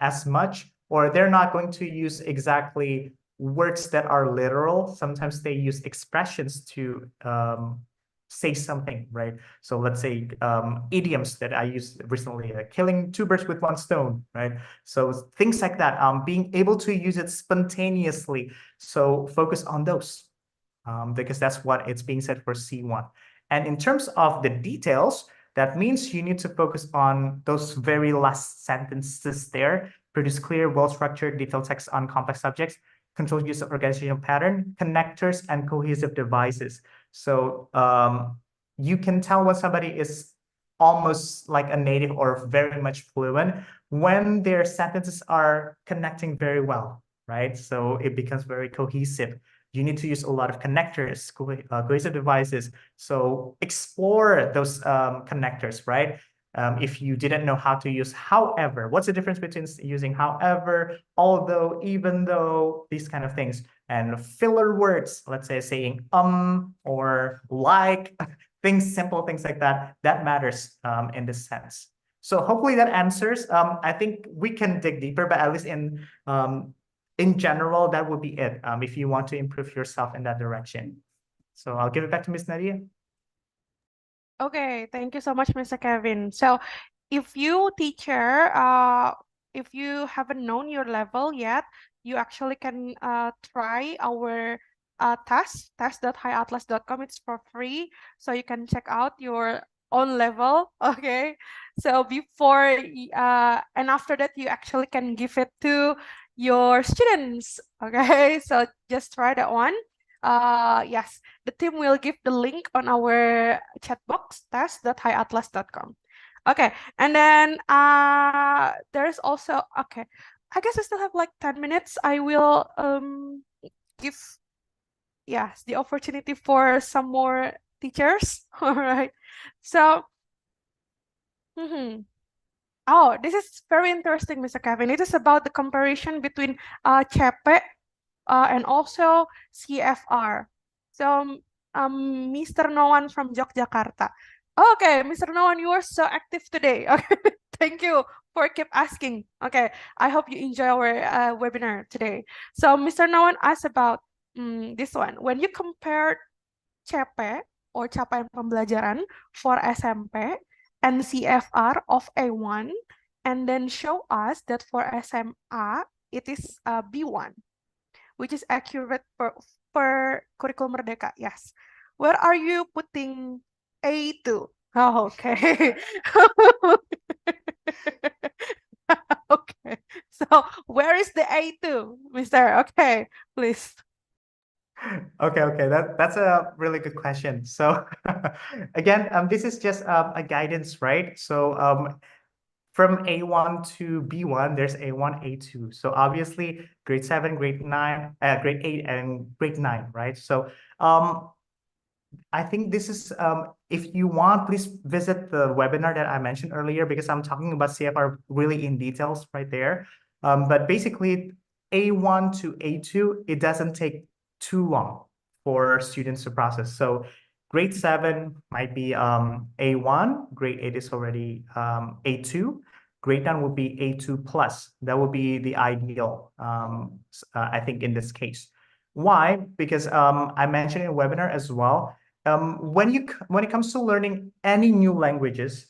As much, or they're not going to use exactly words that are literal. Sometimes they use expressions to say something, right? So let's say idioms that I used recently, killing two birds with one stone, right? So things like that, being able to use it spontaneously. So focus on those because that's what it's being said for C1. And in terms of the details, that means you need to focus on those very last sentences there, produce clear, well-structured, detailed text on complex subjects, control use of organizational pattern, connectors, and cohesive devices. So you can tell when somebody is almost like a native or very much fluent when their sentences are connecting very well, right? So it becomes very cohesive. You need to use a lot of connectors, cohesive devices. So explore those connectors, right? If you didn't know how to use however, what's the difference between using however, although, even though, these kind of things. And filler words, let's say saying or like, things, simple things like that, that matters in this sense. So hopefully that answers. I think we can dig deeper, but at least in general, that would be it if you want to improve yourself in that direction. So I'll give it back to Miss Nadia. Okay, thank you so much, Mr. Kevin. So if you teacher, if you haven't known your level yet, you actually can try our test.hiatlas.com. It's for free, so you can check out your own level. Okay, so before and after that, you actually can give it to your students. Okay, so just try that one. Yes, the team will give the link on our chat box, test.hiatlas.com. Okay, and then there's also, okay, I guess I still have like 10 minutes. I will give, yes, the opportunity for some more teachers. All right. So, oh, this is very interesting, Mr. Kevin. It is about the comparison between CEP and also CEFR. So, Mr. Noan from Yogyakarta. Okay, Mr. Noan, you are so active today. Okay, thank you for keep asking. Okay, I hope you enjoy our webinar today. So, Mr. Noan asked about this one. When you compare CP or capaian pembelajaran for SMP and CFR of A1, and then show us that for SMA it is B1, which is accurate per Kurikulum Merdeka. Yes. Where are you putting A2? Oh, okay. Okay. So where is the A2, Mister? Okay, please. Okay. That's a really good question. So again, this is just a guidance, right? So from A1 to B1, there's A1, A2. So obviously grade 7, grade 9, grade 8, and grade 9, right? So I think this is, if you want, please visit the webinar that I mentioned earlier, because I'm talking about CFR really in details right there. But basically, A1 to A2, it doesn't take too long for students to process. So grade 7 might be A1, grade 8 is already A2, grade 9 would be A2 plus. That would be the ideal, I think, in this case. Why? Because I mentioned in the webinar as well, when it comes to learning any new languages,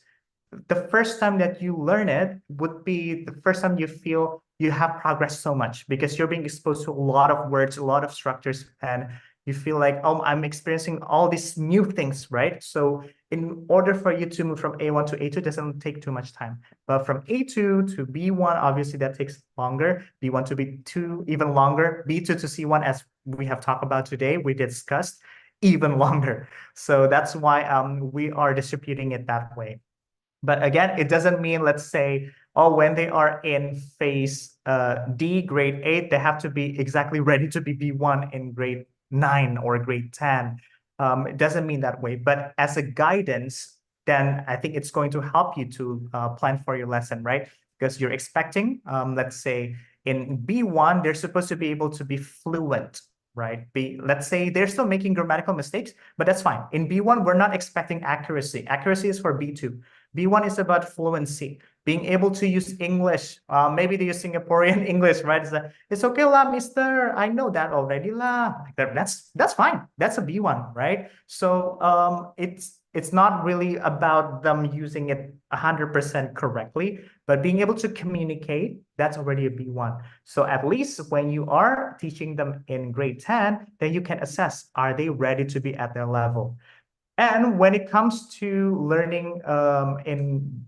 the first time that you learn it would be the first time you feel you have progressed so much, because you're being exposed to a lot of words, a lot of structures, and you feel like, oh, I'm experiencing all these new things, right? So in order for you to move from A1 to A2, it doesn't take too much time. But from A2 to B1, obviously that takes longer. B1 to B2, even longer. B2 to C1, as we have talked about today, we discussed, even longer. So that's why we are distributing it that way. But again, it doesn't mean, let's say, oh, when they are in phase D, grade 8, they have to be exactly ready to be B1 in grade 9 or grade 10. It doesn't mean that way. But as a guidance, then I think it's going to help you to plan for your lesson, right? Because you're expecting, let's say, in B1, they're supposed to be able to be fluent, right? Let's say they're still making grammatical mistakes, but that's fine. In B1, we're not expecting accuracy. Accuracy is for B2. B1 is about fluency, being able to use English. Maybe they use Singaporean English, right? It's okay lah, mister. I know that already lah. That's fine. That's a B1, right? So it's not really about them using it 100% correctly, but being able to communicate, that's already a B1. So at least when you are teaching them in grade 10, then you can assess, are they ready to be at their level? And when it comes to learning in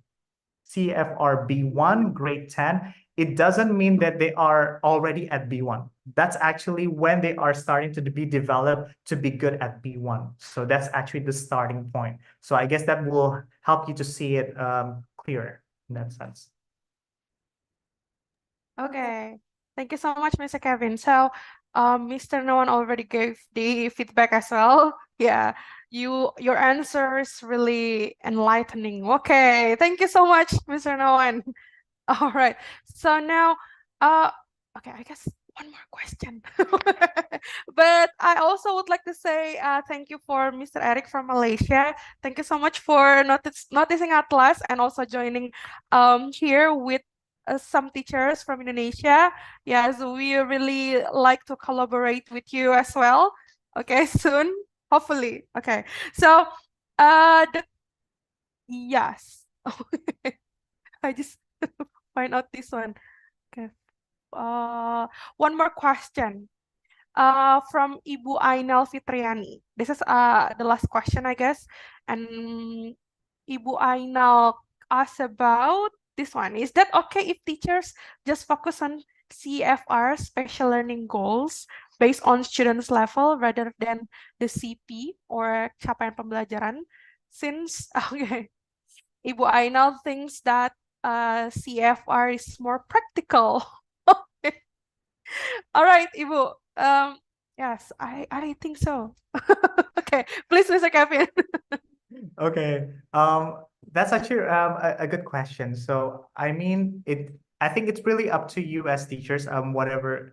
CEFR B1, grade 10, it doesn't mean that they are already at B1. That's actually when they are starting to be developed to be good at B1. So that's actually the starting point. So I guess that will help you to see it clearer in that sense. Okay, thank you so much, Mr. Kevin. So, Mr. Noan already gave the feedback as well. Yeah, your answer is really enlightening. Okay, thank you so much, Mr. Noan. All right. So now, okay, I guess one more question. But I also would like to say thank you for Mr. Eric from Malaysia. Thank you so much for noticing Atlas and also joining here with some teachers from Indonesia. Yes, we really like to collaborate with you as well. Okay, soon, hopefully. Okay, so yes. I just find out this one. Okay. One more question. From Ibu Ainal Fitriani. This is the last question, I guess. And Ibu Ainal asked about this one. Is that okay if teachers just focus on CFR, special learning goals, based on students' level rather than the CP or capaian pembelajaran? Since, okay, Ibu Ainal thinks that CFR is more practical. All right, Ibu. Yes, I think so. Okay, please, Mr. Kevin. Okay, that's actually a good question. So I mean, I think it's really up to you as teachers, whatever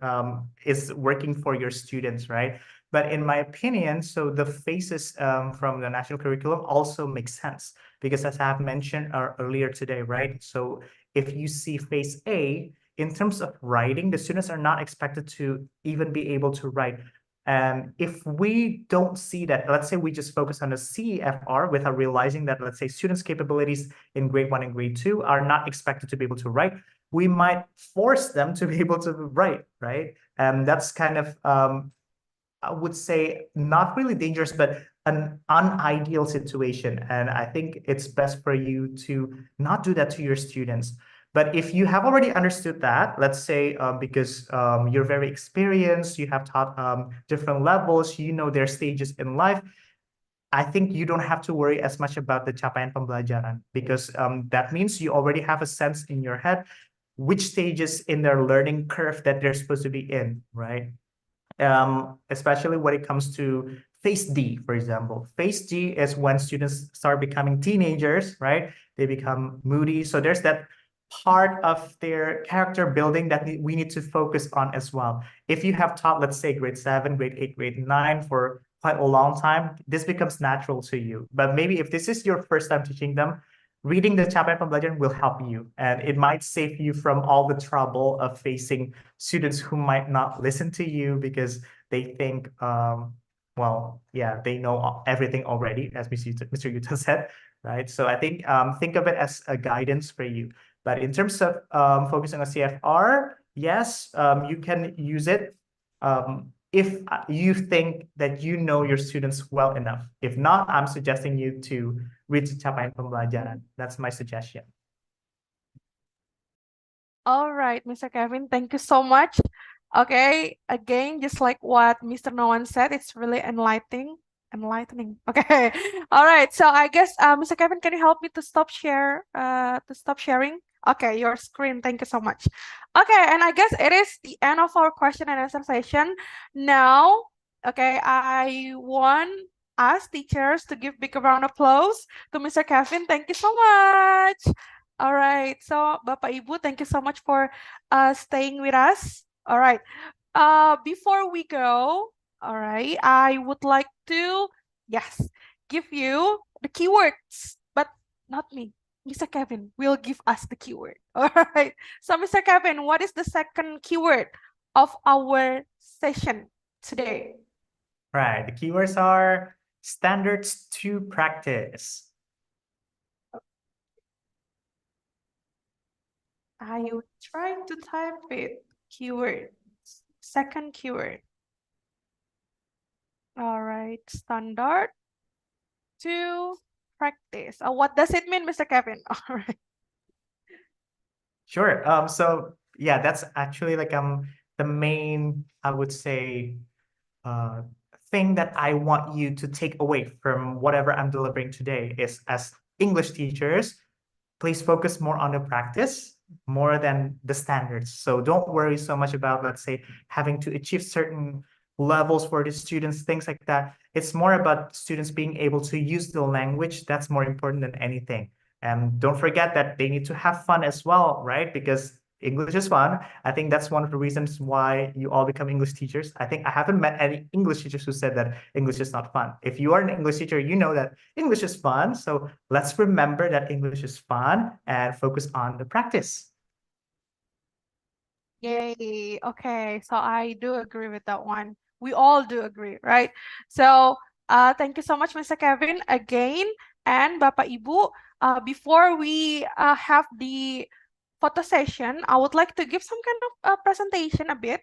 is working for your students, right? But in my opinion, so the phases from the national curriculum also make sense, because as I have mentioned earlier today, right? So if you see phase A, in terms of writing, the students are not expected to even be able to write. And if we don't see that, let's say we just focus on the CEFR without realizing that, let's say, students' capabilities in grade 1 and grade 2 are not expected to be able to write, we might force them to be able to write, right? And that's kind of, I would say, not really dangerous, but an unideal situation. And I think it's best for you to not do that to your students. But if you have already understood that, let's say because you're very experienced, you have taught different levels, you know their stages in life, I think you don't have to worry as much about the capaian pembelajaran because that means you already have a sense in your head which stages in their learning curve that they're supposed to be in, right? Especially when it comes to phase D, for example. Phase D is when students start becoming teenagers, right? They become moody. So there's that part of their character building that we need to focus on as well. If you have taught, let's say, grade 7, grade 8, grade 9 for quite a long time, this becomes natural to you. But maybe if this is your first time teaching them, reading the capaian pembelajaran will help you, and it might save you from all the trouble of facing students who might not listen to you because they think, well, yeah, they know everything already, as Mr. Yuta said, right? So I think of it as a guidance for you. But in terms of focusing on CFR, yes, you can use it if you think that you know your students well enough. If not, I'm suggesting you to read capaian pembelajaran. That's my suggestion. All right, Mr. Kevin, thank you so much. Okay, again, just like what Mr. Noan said, it's really enlightening. Okay. All right. So I guess Mr. Kevin, can you help me to stop sharing? Okay, your screen. Thank you so much. Okay, and I guess it is the end of our question and answer session. Now, okay, I want us teachers to give big round of applause to Mr. Kevin. Thank you so much. All right. So Bapak Ibu, thank you so much for staying with us. All right. Before we go, all right, I would like to, yes, give you the keywords, but not me. Mr. Kevin will give us the keyword. All right. So Mr. Kevin, what is the second keyword of our session today? Right. The keywords are standards to practice. I will try to type it. Keyword. Second keyword. All right. Standard to practice. What does it mean, Mr. Kevin? All right. Sure. So yeah, that's actually like the main, I would say, thing that I want you to take away from whatever I'm delivering today is, as English teachers, please focus more on the practice more than the standards. So don't worry so much about, let's say, having to achieve certain levels for the students, things like that. It's more about students being able to use the language. That's more important than anything. And don't forget that they need to have fun as well, right? Because English is fun. I think that's one of the reasons why you all become English teachers. I think I haven't met any English teachers who said that English is not fun. If you are an English teacher, you know that English is fun. So let's remember that English is fun and focus on the practice. Yay. Okay. So I do agree with that one. We all do agree, right? So thank you so much, Mr. Kevin, again. And Bapak Ibu, before we have the photo session, I would like to give some kind of presentation a bit.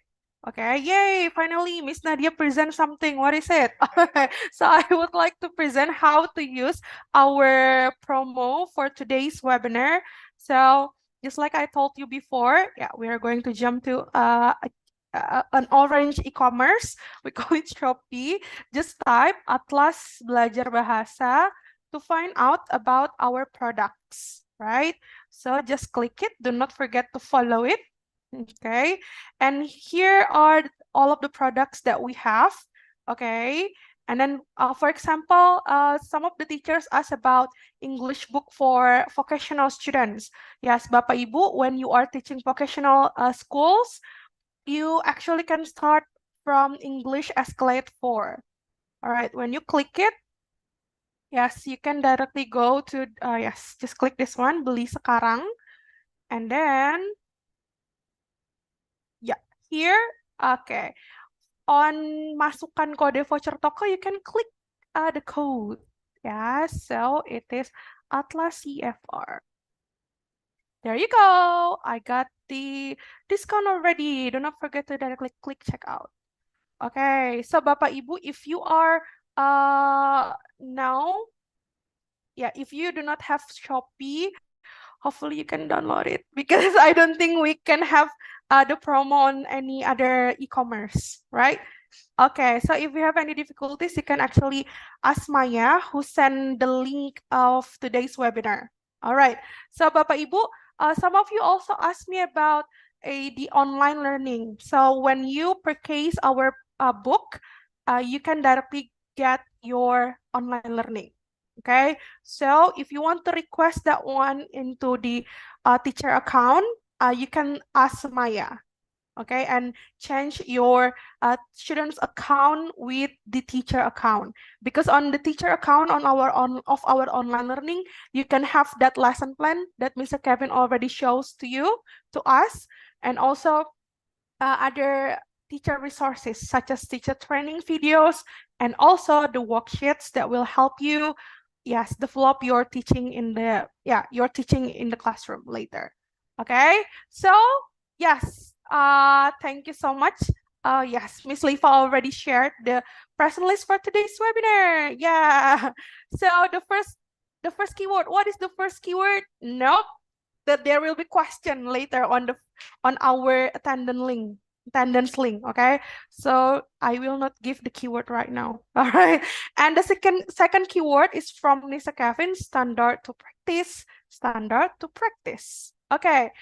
Okay, yay, finally, Miss Nadia present something. What is it? So I would like to present how to use our promo for today's webinar. So just like I told you before, yeah, we are going to jump to an orange e-commerce. We call it Shopee. Just type Atlaz Belajar Bahasa to find out about our products, right? So just click it. Do not forget to follow it. Okay. And here are all of the products that we have. Okay. And then, for example, some of the teachers ask about English book for vocational students. Yes, Bapak Ibu, when you are teaching vocational schools, you actually can start from English Escalate 4. All right, when you click it, yes, you can directly go to, yes, just click this one, beli sekarang. And then, yeah, here, okay. On masukkan kode voucher toko, you can click the code. Yeah, so it is Atlaz CEFR. There you go. I got the discount already. Do not forget to directly click checkout. Okay, so Bapak Ibu, if you are now, yeah, if you do not have Shopee, hopefully you can download it because I don't think we can have the promo on any other e-commerce, right? Okay, so if you have any difficulties, you can actually ask Maya who sent the link of today's webinar. All right, so Bapak Ibu, some of you also asked me about the online learning. So when you purchase our book, you can directly get your online learning. Okay, so if you want to request that one into the teacher account, you can ask Maya. Okay, and change your student's account with the teacher account, because on the teacher account of our online learning, you can have that lesson plan that Mr. Kevin already shows to us, and also other teacher resources such as teacher training videos and also the worksheets that will help you, yes, develop your teaching in the classroom later. Okay, so yes, thank you so much. Yes, Miss Liva already shared the present list for today's webinar. Yeah. So the first keyword. What is the first keyword? Nope. That there will be question later on our attendance link. Okay. So I will not give the keyword right now. All right. And the second keyword is from Mr. Kevin. Standard to practice. Standard to practice. Okay.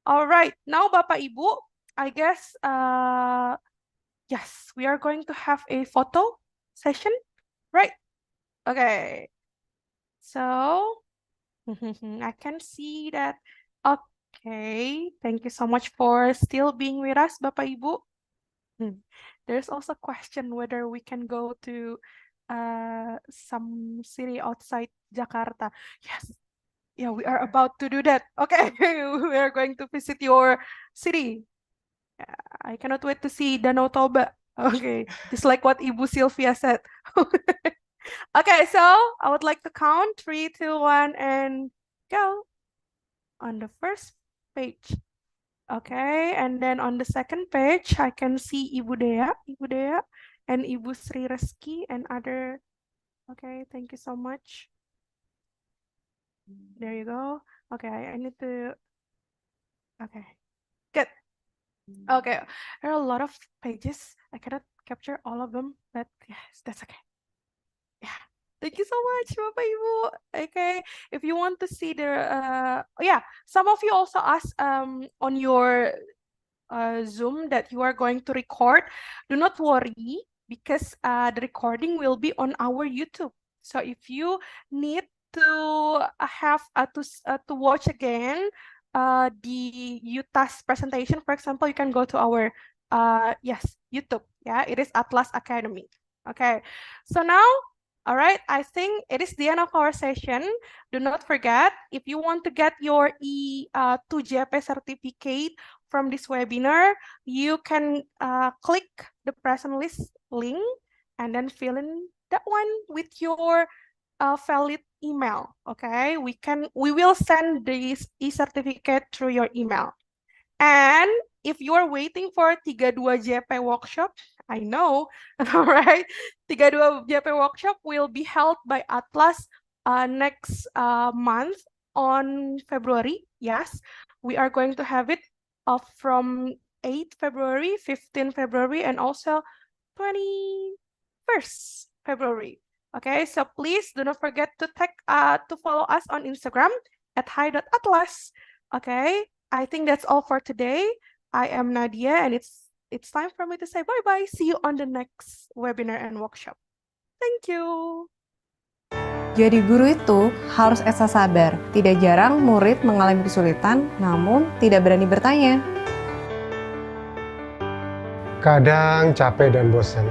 All right, now Bapak Ibu, I guess, yes, we are going to have a photo session, right? Okay, so I can see that. Okay, thank you so much for still being with us, Bapak Ibu. There's also a question whether we can go to some city outside Jakarta. Yes. Yeah, we are about to do that. Okay, we are going to visit your city. I cannot wait to see Danau Toba. Okay, just like what Ibu Sylvia said. Okay, so I would like to count 3, 2, 1, and go. On the first page. Okay, and then on the second page, I can see Ibu Dea, and Ibu Sri Reski and other. Okay, thank you so much. There you go. Okay, I need to. Okay, good. Okay, there are a lot of pages. I cannot capture all of them, but yes, that's okay. Yeah, thank you so much, Bapak Ibu. Okay, if you want to see the, some of you also asked on your Zoom that you are going to record. Do not worry, because the recording will be on our YouTube. So if you need to have to watch again the Yuta's presentation, for example, you can go to our YouTube. Yeah, it is Atlaz Academy. Okay, so now, all right, I think it is the end of our session. Do not forget, if you want to get your E2JP certificate from this webinar, you can click the present list link and then fill in that one with your valid email. Okay, we will send this e-certificate through your email. And if you are waiting for 32JP workshop, I know, right? 32JP workshop will be held by Atlaz next month on February. Yes, we are going to have it from 8 February, 15 February, and also 21st February. Okay, so please do not forget to follow us on Instagram at hi.atlaz. Okay, I think that's all for today. I am Nadia, and it's time for me to say bye-bye. See you on the next webinar and workshop. Thank you. Jadi guru itu harus esa sabar. Tidak jarang murid mengalami kesulitan, namun tidak berani bertanya. Kadang capek dan bosan.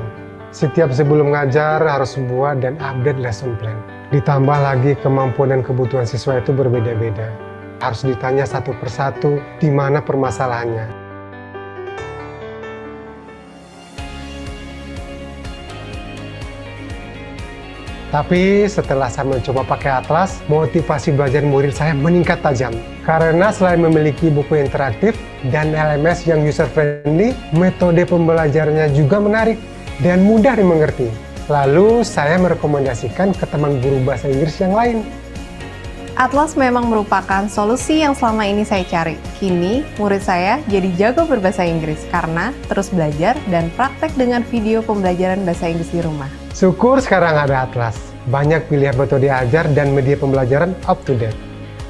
Setiap sebelum ngajar harus buat dan update lesson plan. Ditambah lagi kemampuan dan kebutuhan siswa itu berbeda-beda. Harus ditanya satu persatu di mana permasalahannya. Tapi setelah saya mencoba pakai Atlaz, motivasi belajar murid saya meningkat tajam. Karena selain memiliki buku interaktif dan LMS yang user-friendly, metode pembelajarannya juga menarik dan mudah dimengerti. Lalu saya merekomendasikan ke teman guru bahasa Inggris yang lain. Atlas memang merupakan solusi yang selama ini saya cari. Kini, murid saya jadi jago berbahasa Inggris karena terus belajar dan praktek dengan video pembelajaran bahasa Inggris di rumah. Syukur sekarang ada Atlas. Banyak pilihan metode ajar dan media pembelajaran up to date.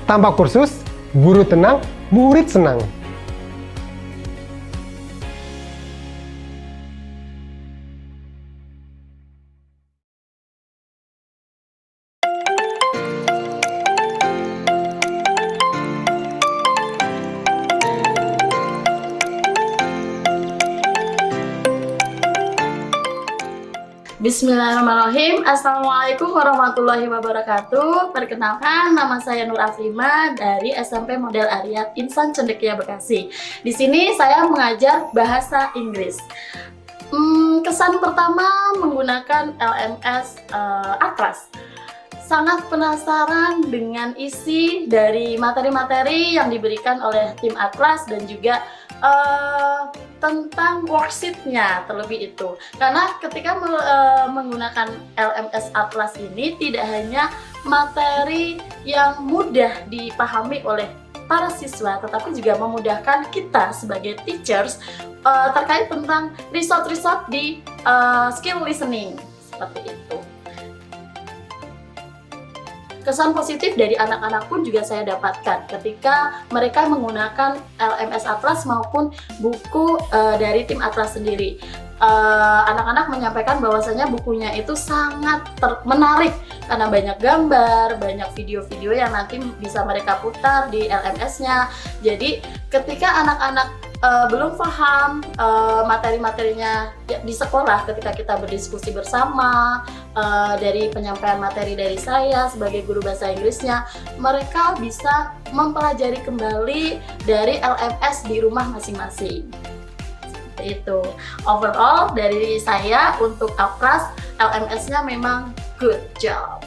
Tanpa kursus, guru tenang, murid senang. Bismillahirrahmanirrahim. Assalamualaikum warahmatullahi wabarakatuh. Perkenalkan, nama saya Nur Afrima dari SMP Model Ariyat Insan Cendekia Bekasi. Di sini saya mengajar bahasa Inggris. Kesan pertama menggunakan LMS Atlaz. Sangat penasaran dengan isi dari materi-materi yang diberikan oleh tim Atlaz dan juga tentang worksheet-nya terlebih itu. Karena ketika menggunakan LMS Atlaz ini tidak hanya materi yang mudah dipahami oleh para siswa, tetapi juga memudahkan kita sebagai teachers terkait tentang resort-resort di skill listening seperti itu. Kesan positif dari anak-anak pun juga saya dapatkan ketika mereka menggunakan LMS Atlaz maupun buku dari tim Atlaz sendiri. Anak-anak menyampaikan bahwasanya bukunya itu sangat menarik karena banyak gambar, banyak video-video yang nanti bisa mereka putar di LMS-nya. Jadi ketika anak-anak belum paham materi-materinya di sekolah, ketika kita berdiskusi bersama dari penyampaian materi dari saya sebagai guru bahasa Inggrisnya, mereka bisa mempelajari kembali dari LMS di rumah masing-masing. Seperti itu. Overall dari saya untuk Atlaz, LMS-nya memang good job.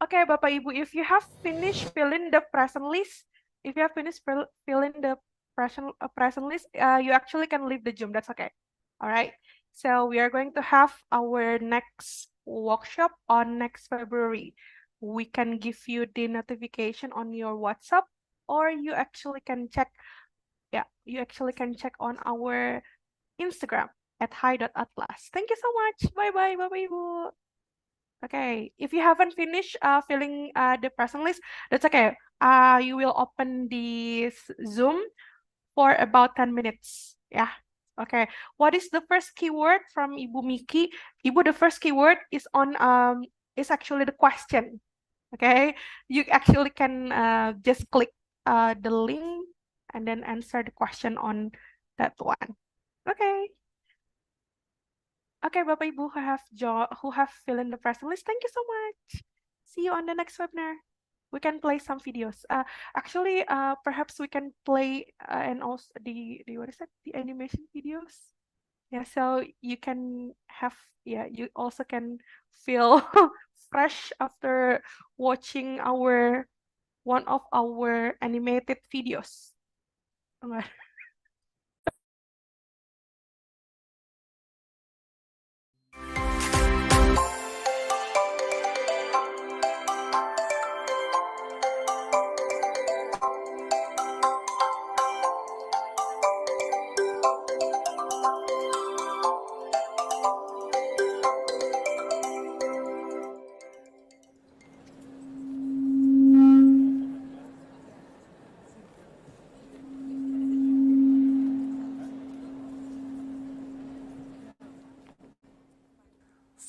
Okay, Bapak Ibu, if you have finished filling the present list, you actually can leave the Zoom. That's okay. All right. So we are going to have our next workshop on next February. We can give you the notification on your WhatsApp, or you actually can check. Yeah, you actually can check on our Instagram at hi.atlas. Thank you so much. Bye bye, Bapak Ibu. Okay, if you haven't finished filling the present list, that's okay. You will open the Zoom for about 10 minutes. Yeah. Okay. What is the first keyword from Ibu Miki? Ibu, the first keyword is on is actually the question. Okay. You actually can just click the link and then answer the question on that one. Okay. Okay, Bapak Ibu who have filled in the present list, thank you so much. See you on the next webinar. We can play some videos. Actually, perhaps we can play and also the what is that? The animation videos. Yeah, so you can have you also can feel fresh after watching one of our animated videos.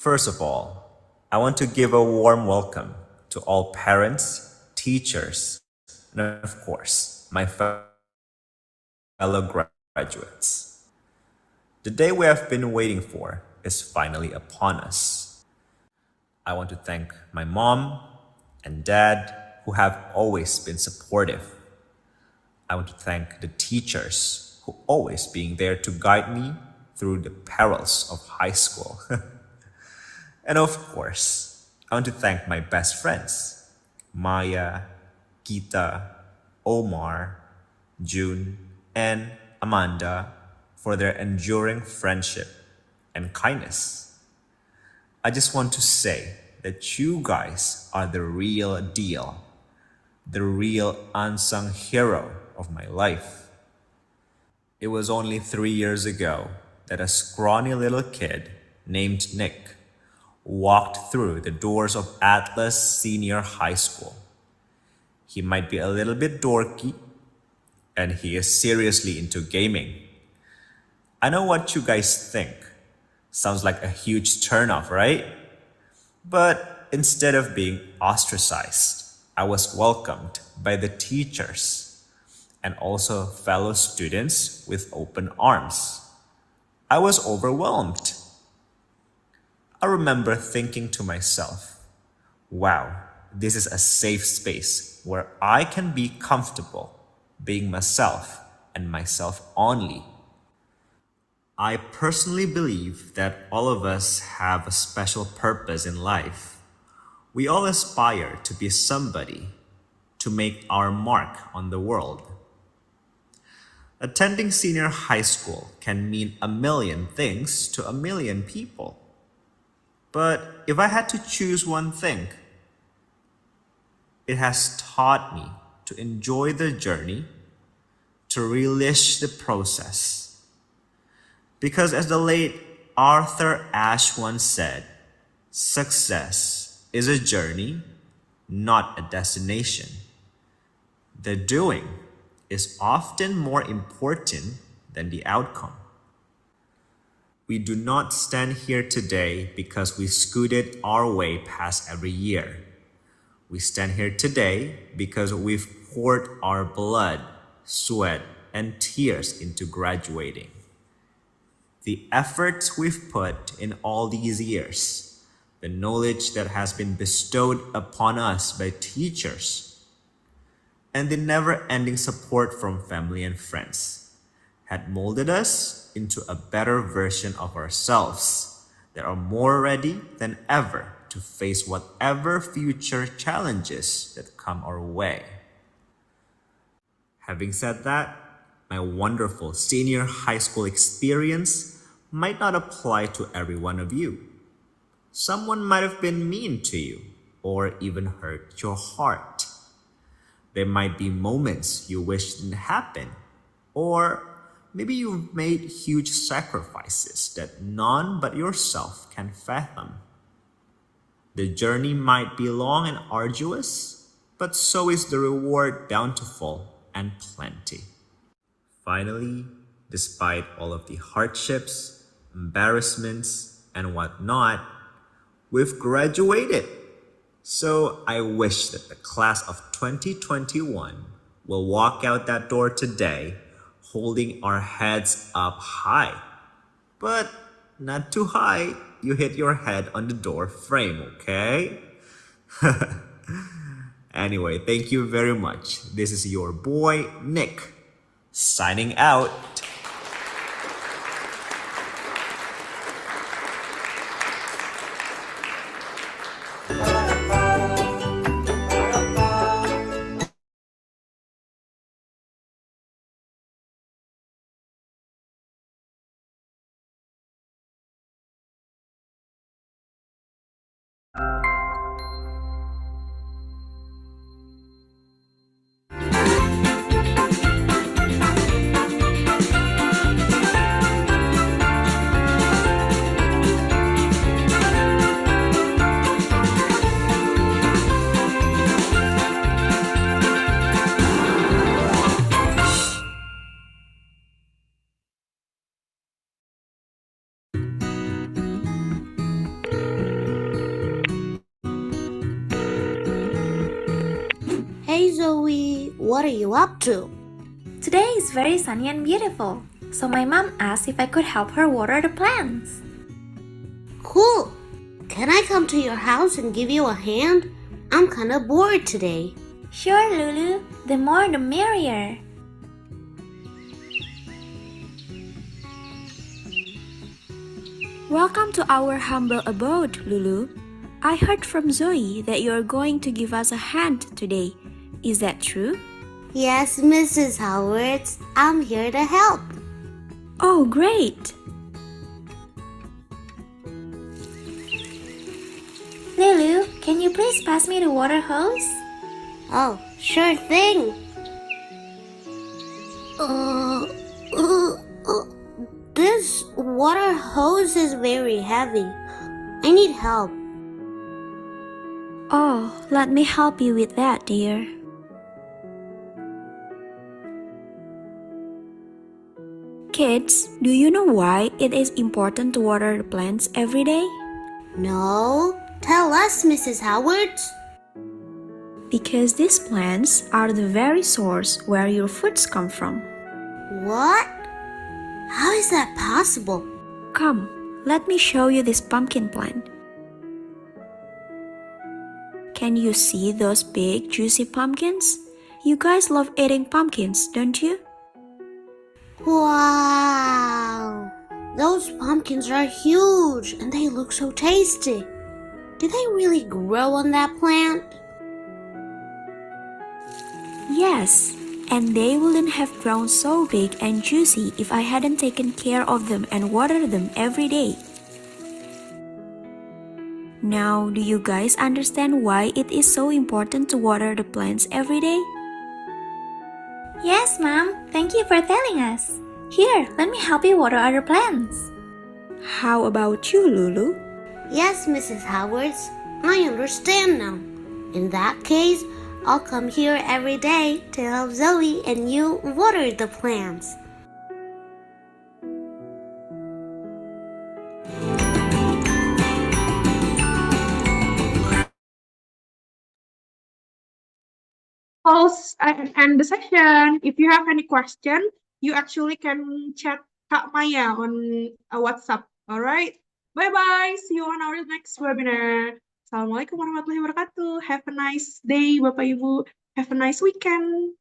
First of all, I want to give a warm welcome to all parents, teachers, and of course, my fellow graduates. The day we have been waiting for is finally upon us. I want to thank my mom and dad who have always been supportive. I want to thank the teachers who always being there to guide me through the perils of high school. And of course, I want to thank my best friends, Maya, Gita, Omar, June, and Amanda for their enduring friendship and kindness. I just want to say that you guys are the real deal, the real unsung hero of my life. It was only 3 years ago that a scrawny little kid named Nick walked through the doors of Atlaz Senior High School. He might be a little bit dorky, and he is seriously into gaming. I know what you guys think. Sounds like a huge turnoff, right? But instead of being ostracized, I was welcomed by the teachers and also fellow students with open arms. I was overwhelmed. I remember thinking to myself, wow, this is a safe space where I can be comfortable being myself and myself only. I personally believe that all of us have a special purpose in life. We all aspire to be somebody, to make our mark on the world. Attending senior high school can mean a million things to a million people. But if I had to choose one thing, it has taught me to enjoy the journey, to relish the process. Because as the late Arthur Ashe once said, success is a journey, not a destination. The doing is often more important than the outcome. We do not stand here today because we scooted our way past every year. We stand here today because we've poured our blood, sweat, and tears into graduating. The efforts we've put in all these years, the knowledge that has been bestowed upon us by teachers, and the never-ending support from family and friends had molded us into a better version of ourselves that are more ready than ever to face whatever future challenges that come our way. Having said that, my wonderful senior high school experience might not apply to every one of you. Someone might have been mean to you or even hurt your heart. There might be moments you wish didn't happen, or maybe you've made huge sacrifices that none but yourself can fathom. The journey might be long and arduous, but so is the reward bountiful and plenty. Finally, despite all of the hardships, embarrassments, and whatnot, we've graduated. So I wish that the class of 2021 will walk out that door today holding our heads up high. But not too high, you hit your head on the door frame, okay? Anyway, thank you very much. This is your boy, Nick, signing out. Hey Zoe, what are you up to? Today is very sunny and beautiful, so my mom asked if I could help her water the plants. Cool! Can I come to your house and give you a hand? I'm kinda bored today. Sure, Lulu. The more the merrier. Welcome to our humble abode, Lulu. I heard from Zoe that you are going to give us a hand today. Is that true? Yes, Mrs. Howard. I'm here to help. Oh, great! Lulu, can you please pass me the water hose? Oh, sure thing. This water hose is very heavy. I need help. Oh, let me help you with that, dear. Kids, do you know why it is important to water the plants every day? No, tell us, Mrs. Howard. Because these plants are the very source where your foods come from. What? How is that possible? Come, let me show you this pumpkin plant. Can you see those big, juicy pumpkins? You guys love eating pumpkins, don't you? Wow! Those pumpkins are huge and they look so tasty. Did they really grow on that plant? Yes, and they wouldn't have grown so big and juicy if I hadn't taken care of them and watered them every day. Now, do you guys understand why it is so important to water the plants every day? Yes, Mom. Thank you for telling us. Here, let me help you water other plants. How about you, Lulu? Yes, Mrs. Howard. I understand now. In that case, I'll come here every day to help Zoe and you water the plants. Pause and end the session. If you have any question, you actually can chat Kak Maya on WhatsApp. Alright? Bye-bye. See you on our next webinar. Assalamualaikum warahmatullahi wabarakatuh. Have a nice day, Bapak Ibu. Have a nice weekend.